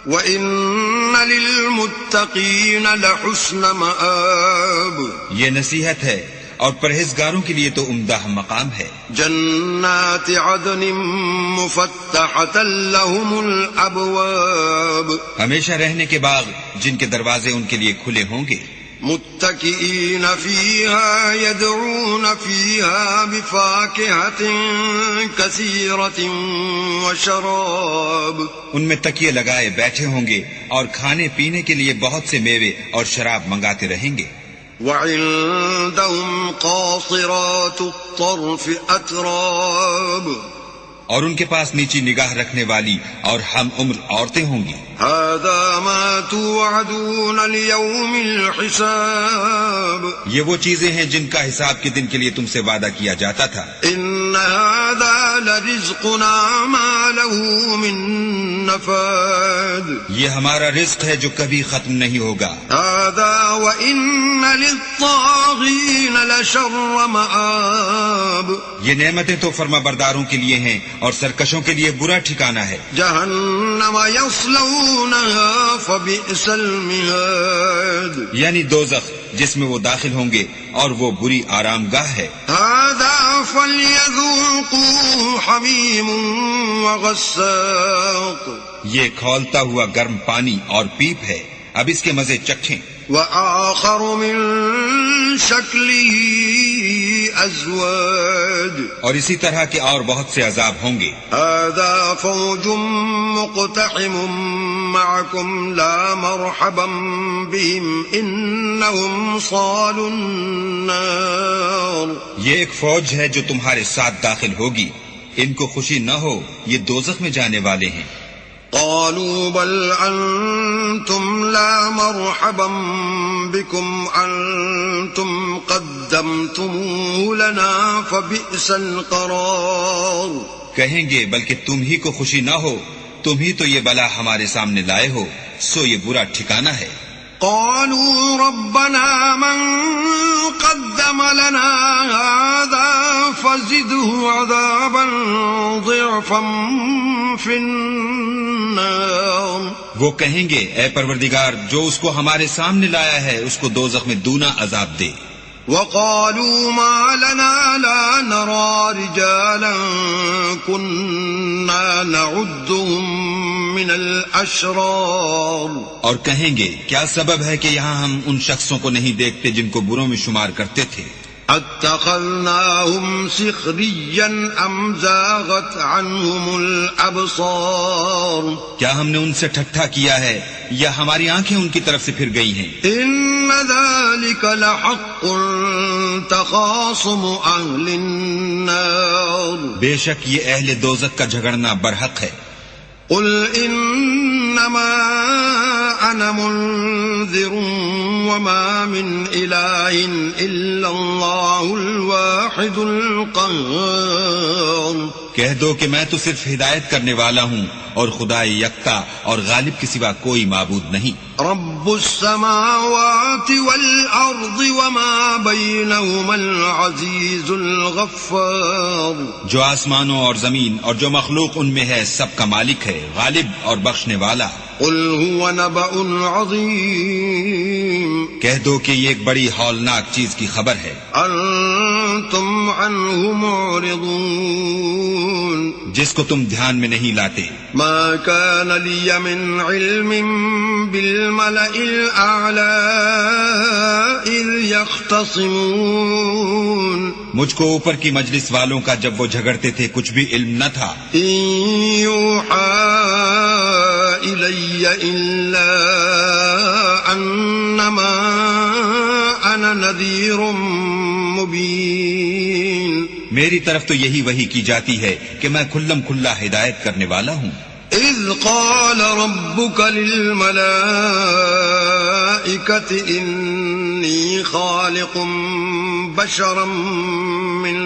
وَإِنَّ لِلْمُتَّقِينَ لَحُسْنَ مَآبٍ. یہ نصیحت ہے اور پرہیزگاروں کے لیے تو عمدہ مقام ہے. جنات عدن مفتحة لهم الأبواب. ہمیشہ رہنے کے باغ جن کے دروازے ان کے لیے کھلے ہوں گے. متكئين فيها يدعون فيها بفاكهة كثيرة وشراب. ان میں تکیے لگائے بیٹھے ہوں گے اور کھانے پینے کے لیے بہت سے میوے اور شراب منگاتے رہیں گے. وعندهم قاصرات الطرف أتراب. اور ان کے پاس نیچی نگاہ رکھنے والی اور ہم عمر عورتیں ہوں گی. هذا ما توعدون ليوم الحساب. یہ وہ چیزیں ہیں جن کا حساب کے دن کے لیے تم سے وعدہ کیا جاتا تھا. ان هذا لرزقنا ما له من نفاد. یہ ہمارا رزق ہے جو کبھی ختم نہیں ہوگا. هذا وان للطاغين لشر مآب. یہ نعمتیں تو فرما برداروں کے لیے ہیں اور سرکشوں کے لیے برا ٹھکانہ ہے. جہنم یصلونها فبئس المہاد. یعنی دوزخ جس میں وہ داخل ہوں گے اور وہ بری آرام گاہ ہے. هذا فليذوقوه حمیم وغساق. یہ کھولتا ہوا گرم پانی اور پیپ ہے، اب اس کے مزے چکھیں. وآخر من شکله ازواج. اور اسی طرح کے اور بہت سے عذاب ہوں گے. هذا فوج مقتحم معكم لا مرحبا بهم انهم صالوا النار. یہ ایک فوج ہے جو تمہارے ساتھ داخل ہوگی، ان کو خوشی نہ ہو یہ دوزخ میں جانے والے ہیں۔ قالوا بل أنتم لا مرحبا بكم أنتم قدمتموه لنا فبئس القرار۔ کہیں گے بلکہ تم ہی کو خوشی نہ ہو، تم ہی تو یہ بلا ہمارے سامنے لائے ہو، سو یہ برا ٹھکانہ ہے۔ قالوا ربنا من قدم لنا هذا فزده عذابا ضعفا في النار۔ وہ کہیں گے اے پروردگار جو اس کو ہمارے سامنے لایا ہے اس کو دوزخ میں دونا عذاب دے۔ وقالوا ما لنا لا نرى رجالا كنا نعدهم من الأشرار۔ اور کہیں گے کیا سبب ہے کہ یہاں ہم ان شخصوں کو نہیں دیکھتے جن کو بروں میں شمار کرتے تھے۔ اتخذناهم سخريا ام زاغت عنهم الابصار۔ کیا ہم نے ان سے ٹھٹھا کیا ہے یا ہماری آنکھیں ان کی طرف سے پھر گئی ہیں؟ ان ذلك لحق تخاصم اہل النار۔ بے شک یہ اہل دوزخ کا جھگڑنا برحق ہے۔ قل انما انا منذر وما من الہ الا اللہ الواحد القہار۔ کہہ دو کہ میں تو صرف ہدایت کرنے والا ہوں اور خدا یکتا اور غالب کے سوا کوئی معبود نہیں۔ رب السماوات والارض وما بینہما العزیز الغفار۔ جو آسمانوں اور زمین اور جو مخلوق ان میں ہے سب کا مالک ہے، غالب اور بخشنے والا۔ قل هو نبأ عظیم۔ کہہ دو کہ یہ ایک بڑی ہولناک چیز کی خبر ہے۔ انتم عنہ معرضون۔ جس کو تم دھیان میں نہیں لاتے۔ ما كان لي من علم بالملأ الأعلى إذ يختصمون۔ مجھ کو اوپر کی مجلس والوں کا جب وہ جھگڑتے تھے کچھ بھی علم نہ تھا۔ إن يوحى إلي إلا أنما أنا نذير مبين۔ میری طرف تو یہی وحی کی جاتی ہے کہ میں کھلم کھلا ہدایت کرنے والا ہوں۔ اذ قال ربك للملائكة انی خالق بشرا من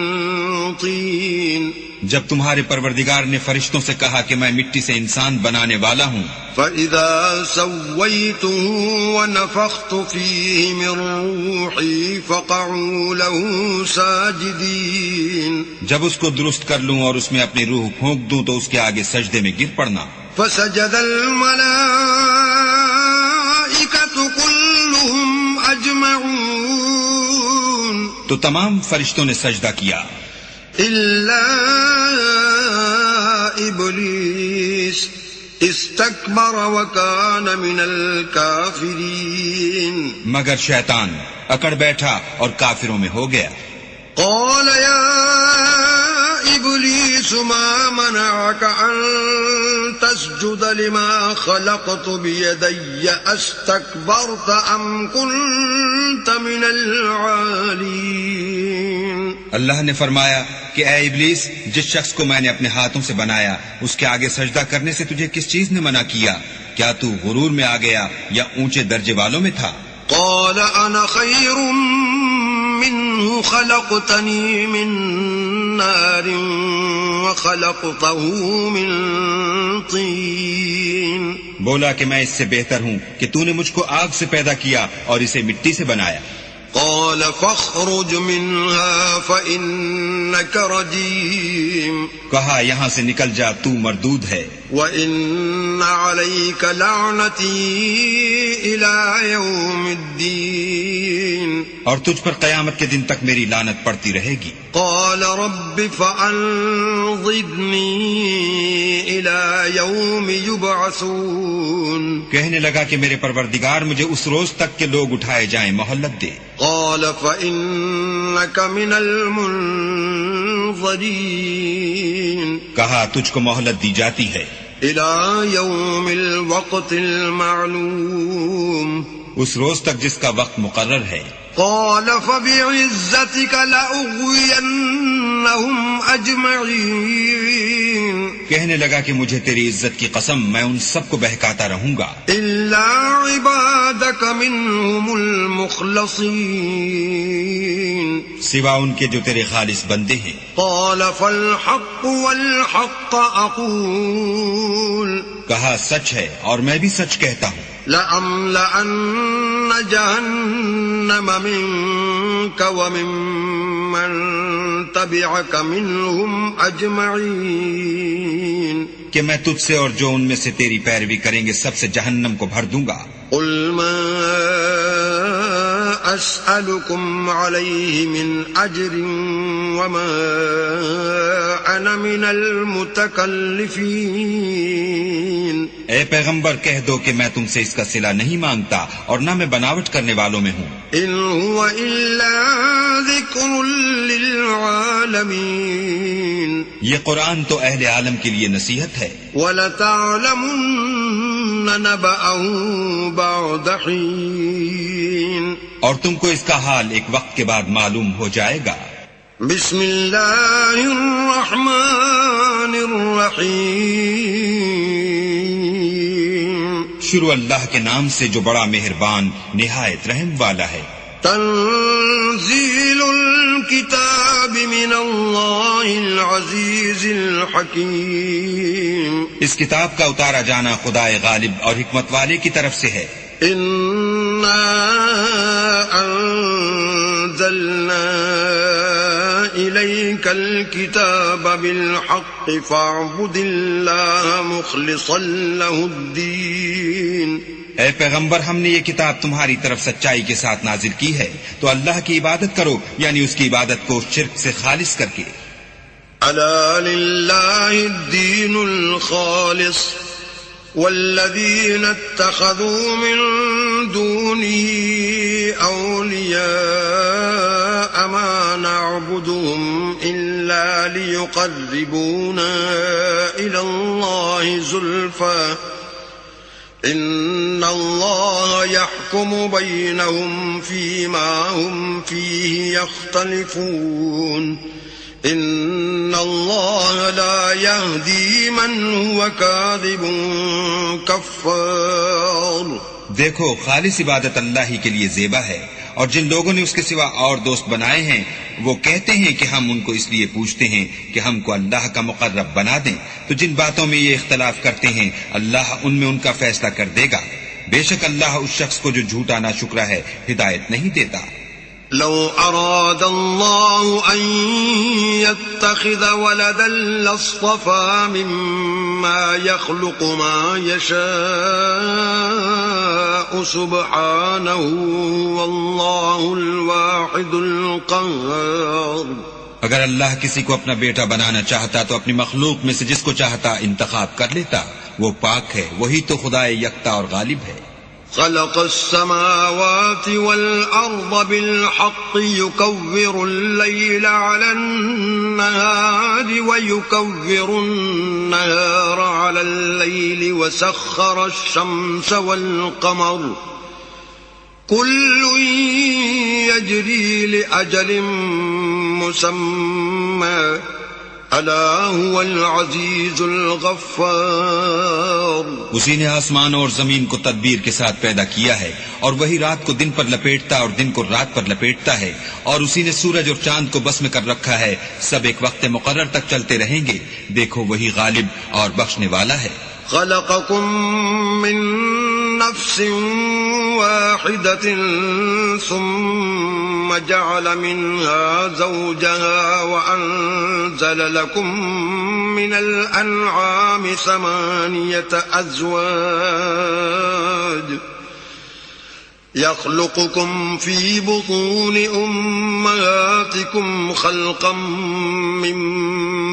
طین۔ جب تمہارے پروردگار نے فرشتوں سے کہا کہ میں مٹی سے انسان بنانے والا ہوں۔ فَإِذَا سَوَّيْتُهُ وَنَفَخْتُ فِيهِ مِن رُّوحِي فَقَعُوا لَهُ سَاجِدِينَ۔ جب اس کو درست کر لوں اور اس میں اپنی روح پھونک دوں تو اس کے آگے سجدے میں گر پڑنا۔ فَسَجَدَ الْمَلَائِكَةُ كُلُّهُمْ أَجْمَعُونَ۔ تو تمام فرشتوں نے سجدہ کیا إلا إبليس استكبر وكان من الكافرين۔ مگر شیطان اکڑ بیٹھا اور کافروں میں ہو گیا۔ قال يا إبليس ما منعك أن تسجد لما خلقت بيدي أستكبرت أم كنت من العالين۔ اللہ نے فرمایا کہ اے ابلیس جس شخص کو میں نے اپنے ہاتھوں سے بنایا اس کے آگے سجدہ کرنے سے تجھے کس چیز نے منع کیا؟ کیا تو غرور میں آ گیا یا اونچے درجے والوں میں تھا؟ قال أنا خير منه خلقتني من نار وخلقته من طين۔ بولا کہ میں اس سے بہتر ہوں کہ تو نے مجھ کو آگ سے پیدا کیا اور اسے مٹی سے بنایا۔ قال فاخرج منها فإنك رجيم۔ کہا یہاں سے نکل جا تو مردود ہے۔ وإن عليك لعنتي إلى يوم الدين۔ اور تجھ پر قیامت کے دن تک میری لعنت پڑتی رہے گی۔ قال رب فأنظرني إلى يوم يبعثون۔ کہنے لگا کہ میرے پروردگار مجھے اس روز تک کہ لوگ اٹھائے جائیں مہلت دے۔ قال فإنك من المنظرين۔ کہا تجھ کو مہلت دی جاتی ہے إلى يوم الوقت المعلوم۔ اس روز تک جس کا وقت مقرر ہے۔ قال فبعزتك لأغوينهم أجمعين کہنے لگا کہ مجھے تیری عزت کی قسم میں ان سب کو بہکاتا رہوں گا إلا عبادك منهم المخلصين سوا ان کے جو تیرے خالص بندے ہیں۔ قال فالحق والحق أقول کہا سچ ہے اور میں بھی سچ کہتا ہوں، لأملأن جهنم منك وممن تبعك منهم أجمعين کہ میں تجھ سے اور جو ان میں سے تیری پیروی کریں گے سب سے جہنم کو بھر دوں گا۔ قل ما أسألكم عليه من أجر وما أنا من المتكلفين اے پیغمبر کہہ دو کہ میں تم سے اس کا صلہ نہیں مانگتا اور نہ میں بناوٹ کرنے والوں میں ہوں۔ إن هو إلا ذكر للعالمين یہ قرآن تو اہل عالم کے لیے نصیحت ہے۔ وَلَتَعْلَمُنَّ نَبَأَهُ بَعْدَ حِينٍ اور تم کو اس کا حال ایک وقت کے بعد معلوم ہو جائے گا۔ بسم اللہ الرحمن الرحیم شروع اللہ کے نام سے جو بڑا مہربان نہایت رحم والا ہے۔ تنزیل الکتاب من اللہ العزیز الحکیم اس کتاب کا اتارا جانا خدا غالب اور حکمت والے کی طرف سے ہے۔ انا انزلنا الیک الکتاب بالحق فاعبد اللہ مخلصا له الدین اے پیغمبر ہم نے یہ کتاب تمہاری طرف سچائی کے ساتھ نازل کی ہے تو اللہ کی عبادت کرو، یعنی اس کی عبادت کو شرک سے خالص کر کے۔ الا للہ الدین الخالص والذین اتخذوا من دونه اولیاء ما نعبدهم الا ليقربونا الى اللہ زلفى ان اللہ يحكم بينهم فيما هم فيه يختلفون ان اللہ لا يهدي من هو كاذب كفار دیکھو خالص عبادت اللہ ہی کے لیے زیبا ہے، اور جن لوگوں نے اس کے سوا اور دوست بنائے ہیں وہ کہتے ہیں کہ ہم ان کو اس لیے پوچھتے ہیں کہ ہم کو اللہ کا مقرب بنا دیں، تو جن باتوں میں یہ اختلاف کرتے ہیں اللہ ان میں ان کا فیصلہ کر دے گا۔ بے شک اللہ اس شخص کو جو جھوٹا ناشکرا ہے ہدایت نہیں دیتا۔ لو اراد اللہ ان يتخذ ولدا لاصطفى مما يخلق ما يشاء سبحانه والله الواحد القهار اگر اللہ کسی کو اپنا بیٹا بنانا چاہتا تو اپنی مخلوق میں سے جس کو چاہتا انتخاب کر لیتا، وہ پاک ہے، وہی تو خدا یکتا اور غالب ہے۔ خلق السماوات والأرض بالحق يكور الليل على النهار ويكور النهار على الليل وسخر الشمس والقمر كل يجري لأجل مسمى الا هو العزیز الغفار اسی نے آسمان اور زمین کو تدبیر کے ساتھ پیدا کیا ہے، اور وہی رات کو دن پر لپیٹتا اور دن کو رات پر لپیٹتا ہے، اور اسی نے سورج اور چاند کو بس میں کر رکھا ہے، سب ایک وقت مقرر تک چلتے رہیں گے، دیکھو وہی غالب اور بخشنے والا ہے۔ خلقكم من نفس واحدة ثم جعل منها زوجها وأنزل لكم من الأنعام 8 أزواج يخلقكم في بطون أمهاتكم خلقا من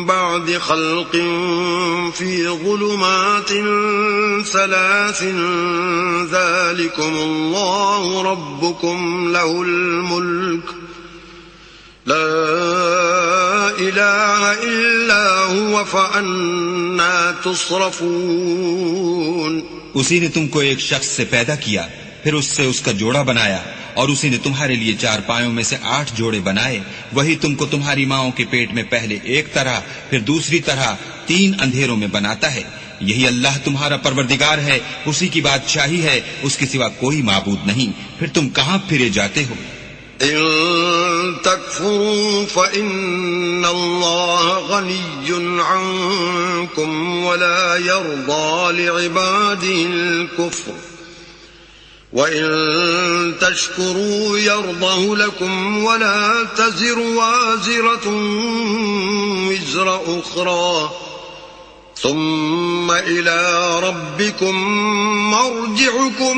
بعد خلق في ظلمات 3 ذلكم الله ربكم له الملك لا إله إلا هو فأنا تصرفون اسی نے تم کو ایک شخص سے پیدا کیا، پھر اس سے اس کا جوڑا بنایا، اور اسی نے تمہارے لیے 4 پایوں میں سے 8 جوڑے بنائے، وہی تم کو تمہاری ماؤں کے پیٹ میں پہلے ایک طرح پھر دوسری طرح 3 اندھیروں میں بناتا ہے۔ یہی اللہ تمہارا پروردگار ہے، اسی کی بادشاہی ہے، اس کے سوا کوئی معبود نہیں، پھر تم کہاں پھرے جاتے ہو؟ إن تكفروا فإن الله غني عنكم ولا يرضى لعباده الكفر وإن تشكروا يرضه لكم ولا تزر وازرة وزر أخرى ثم إلى ربكم مرجعكم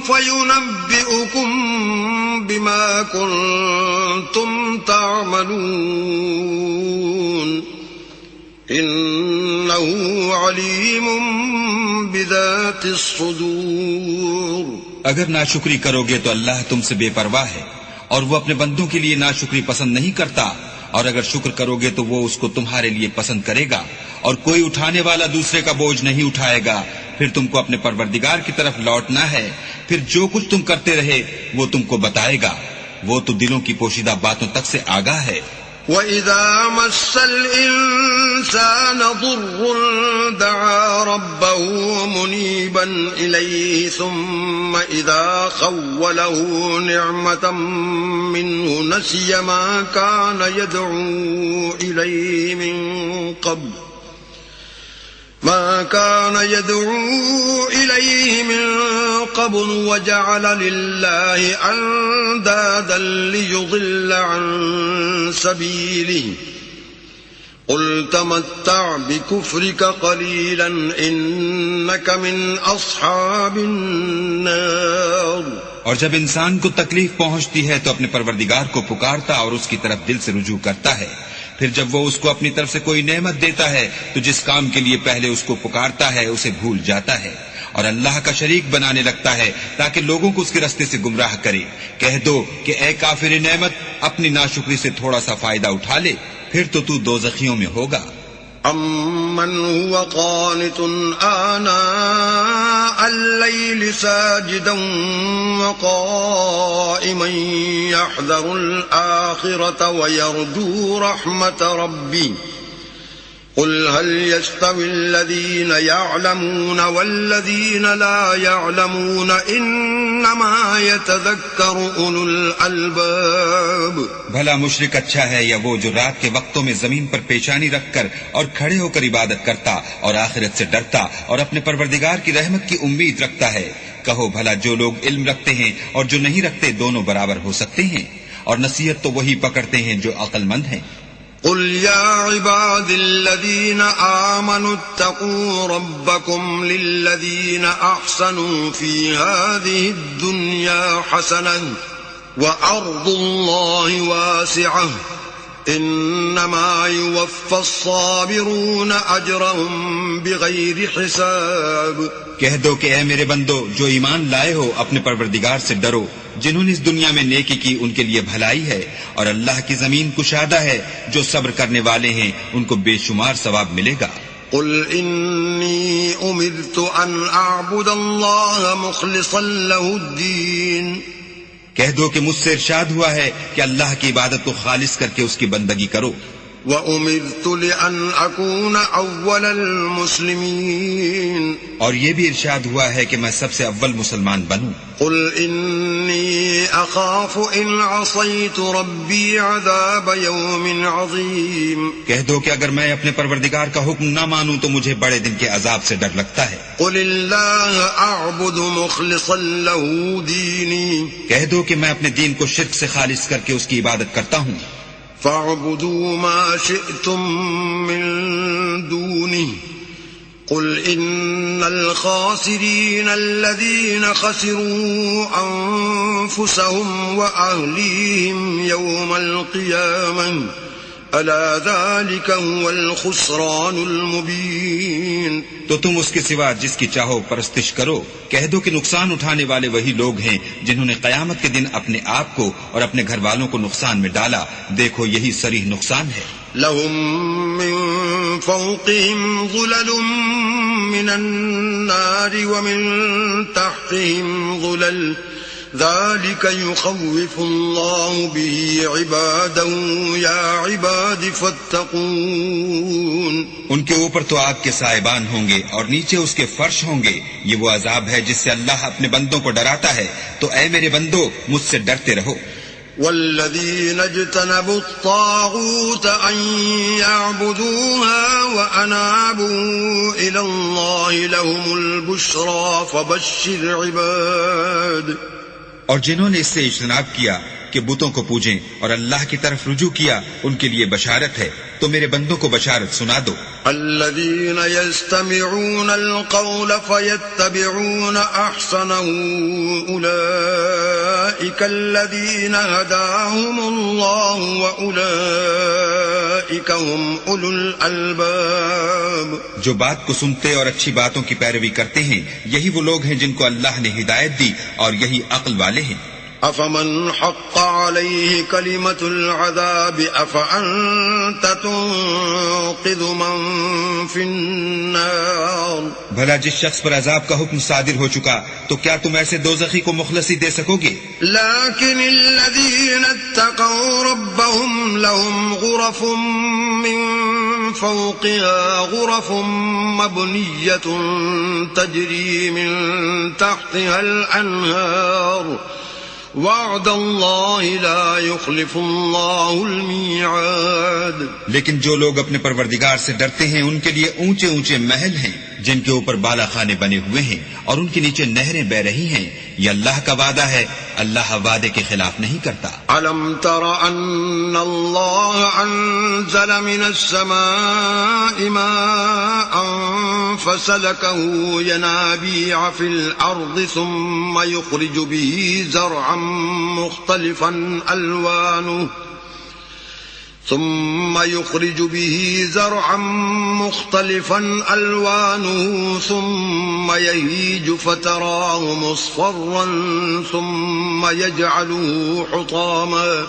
فينبئكم بما كنتم تعملون إنه عليم بذات الصدور۔ اگر ناشکری کرو گے تو اللہ تم سے بے پرواہ ہے، اور وہ اپنے بندوں کے لیے ناشکری پسند نہیں کرتا، اور اگر شکر کرو گے تو وہ اس کو تمہارے لیے پسند کرے گا، اور کوئی اٹھانے والا دوسرے کا بوجھ نہیں اٹھائے گا۔ پھر تم کو اپنے پروردگار کی طرف لوٹنا ہے، پھر جو کچھ تم کرتے رہے وہ تم کو بتائے گا، وہ تو دلوں کی پوشیدہ باتوں تک سے آگاہ ہے۔ وَإِذَا مَسَّ الْإِنسَانَ ضُرٌّ دَعَا رَبَّهُ مُنِيبًا إِلَيْهِ ثُمَّ إِذَا خَوَّلَهُ نِعْمَةً مِّنْهُ نَسِيَ مَا كَانَ يَدْعُو إِلَيْهِ مِن قَبْلُ وَجَعَلَ لِلَّهِ أَندَادًا لِّيُضِلَّ عَن سَبِيلِهِ قُلْ تَمَتَّعْ بِكُفْرِكَ قَلِيلًا إِنَّكَ مِنْ أَصْحَابِ النَّارِ۔ اور جب انسان کو تکلیف پہنچتی ہے تو اپنے پروردگار کو پکارتا اور اس کی طرف دل سے رجوع کرتا ہے، پھر جب وہ اس کو اپنی طرف سے کوئی نعمت دیتا ہے تو جس کام کے لیے پہلے اس کو پکارتا ہے اسے بھول جاتا ہے، اور اللہ کا شریک بنانے لگتا ہے تاکہ لوگوں کو اس کے راستے سے گمراہ کرے۔ کہہ دو کہ اے کافر نعمت، اپنی ناشکری سے تھوڑا سا فائدہ اٹھا لے، پھر تو دوزخیوں میں ہوگا۔ أَمَّنْ هُوَ قَانِتٌ آنَاءَ اللَّيْلِ سَاجِدًا وَقَائِمًا يَحْذَرُ الْآخِرَةَ وَيَرْجُو رَحْمَةَ رَبِّهِ قُلْ هَلْ يَسْتَوِي الَّذِينَ يَعْلَمُونَ وَالَّذِينَ لَا يَعْلَمُونَ إِنَّمَا يَتَذَكَّرُ أُولُو الْأَلْبَابِ۔ بھلا مشرک اچھا ہے یا وہ جو رات کے وقتوں میں زمین پر پیشانی رکھ کر اور کھڑے ہو کر عبادت کرتا اور آخرت سے ڈرتا اور اپنے پروردگار کی رحمت کی امید رکھتا ہے؟ کہو بھلا جو لوگ علم رکھتے ہیں اور جو نہیں رکھتے دونوں برابر ہو سکتے ہیں؟ اور نصیحت تو وہی پکڑتے ہیں جو عقل مند ہیں۔ قل يا عباد الذين آمنوا اتقوا ربكم للذين أحسنوا في هذه الدنيا حسنة وأرض الله واسعة إنما يوفى الصابرون أجرهم بغير حساب۔ کہہ دو کہ اے میرے بندو جو ایمان لائے ہو اپنے پروردگار سے ڈرو، جنہوں نے اس دنیا میں نیکی کی ان کے لیے بھلائی ہے، اور اللہ کی زمین کشادہ ہے، جو صبر کرنے والے ہیں ان کو بے شمار ثواب ملے گا۔ قل إني أمرت أن أعبد الله مخلصا له الدين۔ کہہ دو کہ مجھ سے ارشاد ہوا ہے کہ اللہ کی عبادت کو خالص کر کے اس کی بندگی کرو۔ وَأُمِرْتُ لِأَنْ أَكُونَ أَوَّلَ الْمُسْلِمِينَ۔ اور یہ بھی ارشاد ہوا ہے کہ میں سب سے اول مسلمان بنوں۔ قُلْ إِنِّي أَخَافُ إِنْ عَصَيْتُ رَبِّي عَذَابَ يَوْمٍ عَظِيمٍ۔ کہہ دو کہ اگر میں اپنے پروردگار کا حکم نہ مانوں تو مجھے بڑے دن کے عذاب سے ڈر لگتا ہے۔ قُلِ اللَّهَ أَعْبُدُ مُخْلِصًا لَهُ دِينِي۔ کہہ دو کہ میں اپنے دین کو شرک سے خالص کر کے اس کی عبادت کرتا ہوں۔ فَاعْبُدُوا مَا شِئْتُم مِّن دُونِهِ قُلْ إِنَّ الْخَاسِرِينَ الَّذِينَ خَسِرُوا أَنفُسَهُمْ وَأَهْلِيهِمْ يَوْمَ الْقِيَامَةِ أَلَا ذَلِكَ هُوَ الْخُسْرَانُ الْمُبِينُ۔ تو تم اس کے سوا جس کی چاہو پرستش کرو، کہہ دو کہ نقصان اٹھانے والے وہی لوگ ہیں جنہوں نے قیامت کے دن اپنے آپ کو اور اپنے گھر والوں کو نقصان میں ڈالا، دیکھو یہی صریح نقصان ہے۔ لَهُم مِّن فَوْقِهِمْ ظُلَلٌ مِّنَ النَّارِ وَمِن تَحْتِهِمْ ظُلَلٌ ذلك يخوف الله به عباده يا عباد فاتقون. ان کے اوپر تو آگ کے سائبان ہوں گے اور نیچے اس کے فرش ہوں گے. یہ وہ عذاب ہے جس سے اللہ اپنے بندوں کو ڈراتا ہے. تو اے میرے بندو مجھ سے ڈرتے رہو. والذين اجتنبوا الطاغوت أن يعبدوها وأنابوا إلى الله لهم البشرى فبشر عباد. اور جنہوں نے اس سے اجتناب کیا کہ بتوں کو پوجیں اور اللہ کی طرف رجوع کیا ان کے لیے بشارت ہے. تو میرے بندوں کو بشارت سنا دو. الذين يستمعون القول فيتبعون أحسنه أولئك الذين هداهم الله وأولئك هم أولو الألباب. جو بات کو سنتے اور اچھی باتوں کی پیروی کرتے ہیں یہی وہ لوگ ہیں جن کو اللہ نے ہدایت دی اور یہی عقل والے ہیں. أفمن حق عليه كلمة العذاب أفأنت تنقذ من في النار. بھلا جس شخص پر عذاب کا حکم صادر ہو چکا تو کیا تم ایسے دوزخی کو مخلصی دے سکو گے؟ لكن الذين اتقوا ربهم لهم غرف من فوقها غرف مبنية تجري من تحتها الأنهار وعد اللہ لا يخلف اللہ المیعاد. لیکن جو لوگ اپنے پروردگار سے ڈرتے ہیں ان کے لیے اونچے اونچے محل ہیں جن کے اوپر بالا خانے بنے ہوئے ہیں اور ان کے نیچے نہریں بہ رہی ہیں. یہ اللہ کا وعدہ ہے. اللہ وعدے کے خلاف نہیں کرتا. الم تر ان اللہ انزل من السماء ماء فسلكه ينابيع في الارض ثم يخرج به زرعا مختلفا ألوانه ثم يهيج فتراه مصفرا ثم يجعله حطاما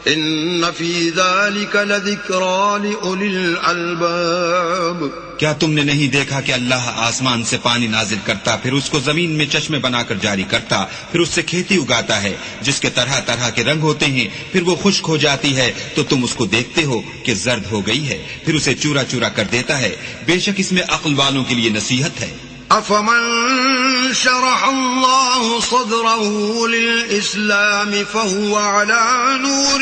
إن في ذلك لذكرى لأولي الألباب. کیا تم نے نہیں دیکھا کہ اللہ آسمان سے پانی نازل کرتا پھر اس کو زمین میں چشمے بنا کر جاری کرتا پھر اس سے کھیتی اگاتا ہے جس کے طرح طرح کے رنگ ہوتے ہیں پھر وہ خشک ہو جاتی ہے تو تم اس کو دیکھتے ہو کہ زرد ہو گئی ہے پھر اسے چورا چورا کر دیتا ہے. بے شک اس میں عقل والوں کے لیے نصیحت ہے. أفمن شرح الله صدره للإسلام فهو على نور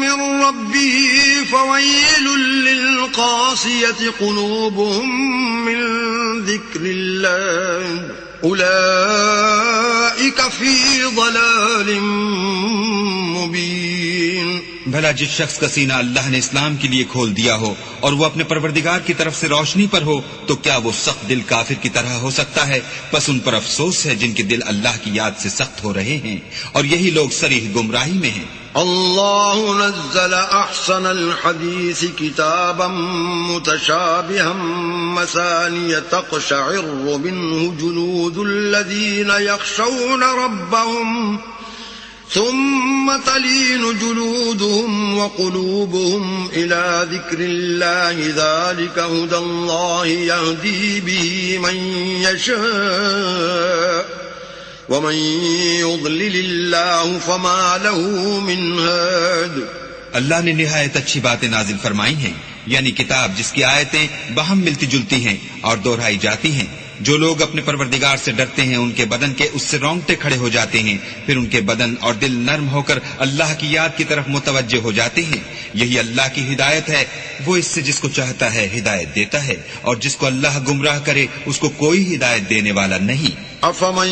من ربه فويل للقاسية قلوبهم من ذكر الله أولئك في ضلال مبين. بھلا جس شخص کا سینہ اللہ نے اسلام کے لیے کھول دیا ہو اور وہ اپنے پروردگار کی طرف سے روشنی پر ہو تو کیا وہ سخت دل کافر کی طرح ہو سکتا ہے؟ بس ان پر افسوس ہے جن کے دل اللہ کی یاد سے سخت ہو رہے ہیں اور یہی لوگ صریح گمراہی میں ہیں. اللہ نزل احسن الحدیث کتابا متشابہا مثانیہ تقشعر منہ جلود الذین یخشون ربهم ثم تلين جلودهم وقلوبهم إلى ذكر الله ذلك هدى الله يهدي به من يشاء ومن يضلل الله فما له من هاد. اللہ نے نہایت اچھی باتیں نازل فرمائی ہیں یعنی کتاب جس کی آیتیں باہم ملتی جلتی ہیں اور دہرائی جاتی ہیں. جو لوگ اپنے پروردگار سے ڈرتے ہیں ان کے بدن کے اس سے رونگٹے کھڑے ہو جاتے ہیں پھر ان کے بدن اور دل نرم ہو کر اللہ کی یاد کی طرف متوجہ ہو جاتے ہیں. یہی اللہ کی ہدایت ہے. وہ اس سے جس کو چاہتا ہے ہدایت دیتا ہے اور جس کو اللہ گمراہ کرے اس کو کوئی ہدایت دینے والا نہیں. افمن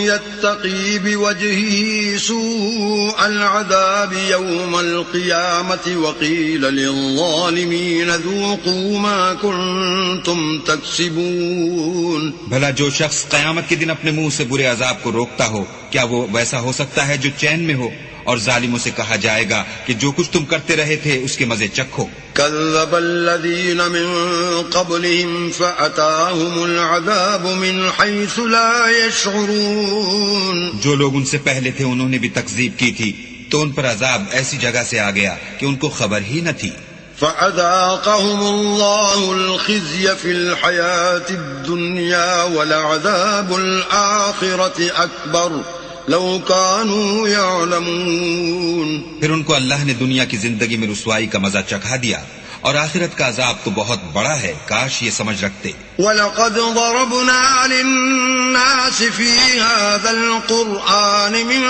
يتقي بوجهه سوء العذاب يوم القيامة وقيل للظالمين ذوقوا ما كنتم تكسبون. بھلا جو شخص قیامت کے دن اپنے منہ سے برے عذاب کو روکتا ہو کیا وہ ویسا ہو سکتا ہے جو چین میں ہو؟ اور ظالموں سے کہا جائے گا کہ جو کچھ تم کرتے رہے تھے اس کے مزے چکھو. كذب الذين من قبلهم فأتاهم العذاب من حيث لا يشعرون. جو لوگ ان سے پہلے تھے انہوں نے بھی تکذیب کی تھی تو ان پر عذاب ایسی جگہ سے آ گیا کہ ان کو خبر ہی نہ تھی. فأذاقهم الله الخزي في الحياة الدنيا ولعذاب الآخرة أكبر لو كانوا يعلمون. پھر ان کو اللہ نے دنیا کی زندگی میں رسوائی کا مزہ چکھا دیا اور آخرت کا عذاب تو بہت بڑا ہے، کاش یہ سمجھ رکھتے. وَلَقَدْ ضَرَبْنَا لِلنَّاسِ فِي هَذَا الْقُرْآنِ مِنْ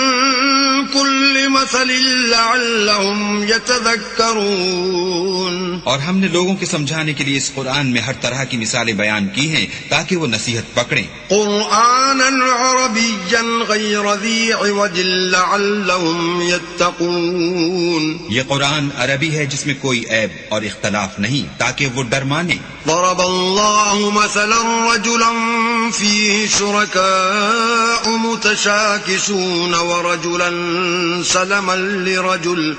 كُلِّ مَثَلٍ لَعَلَّهُمْ يَتَذَكَّرُونَ. اور ہم نے لوگوں کے سمجھانے کے لیے اس قرآن میں ہر طرح کی مثالیں بیان کی ہیں تاکہ وہ نصیحت پکڑیں. قرآنًا عربيًّا غير ذي عوج لعلهم يتقون. یہ قرآن عربی ہے جس میں کوئی عیب اور اختلاف نہیں تاکہ وہ ڈر مانے. ضرب الله مثلا رجلا فيه شركاء متشاكسون ورجلا سلما لرجل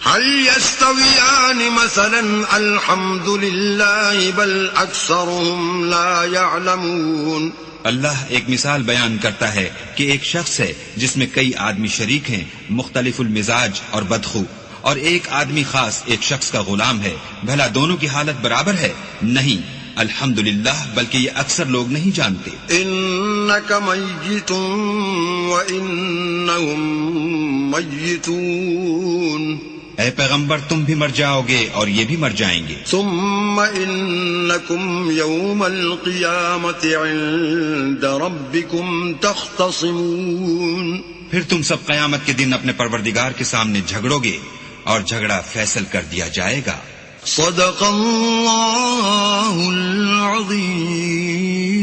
هل يستويان مثلا الحمد لله بل أكثرهم لا يعلمون. اللہ ایک مثال بیان کرتا ہے کہ ایک شخص ہے جس میں کئی آدمی شریک ہیں، مختلف المزاج اور بدخو، اور ایک آدمی خاص ایک شخص کا غلام ہے، بھلا دونوں کی حالت برابر ہے؟ نہیں، الحمدللہ، بلکہ یہ اکثر لوگ نہیں جانتے. إنك ميت وإنهم ميتون. اے پیغمبر تم بھی مر جاؤ گے اور یہ بھی مر جائیں گے. ثم إنكم يوم القيامة عند ربكم تختصمون. پھر تم سب قیامت کے دن اپنے پروردگار کے سامنے جھگڑو گے اور جھگڑا فیصل کر دیا جائے گا. صدق اللہ العظیم.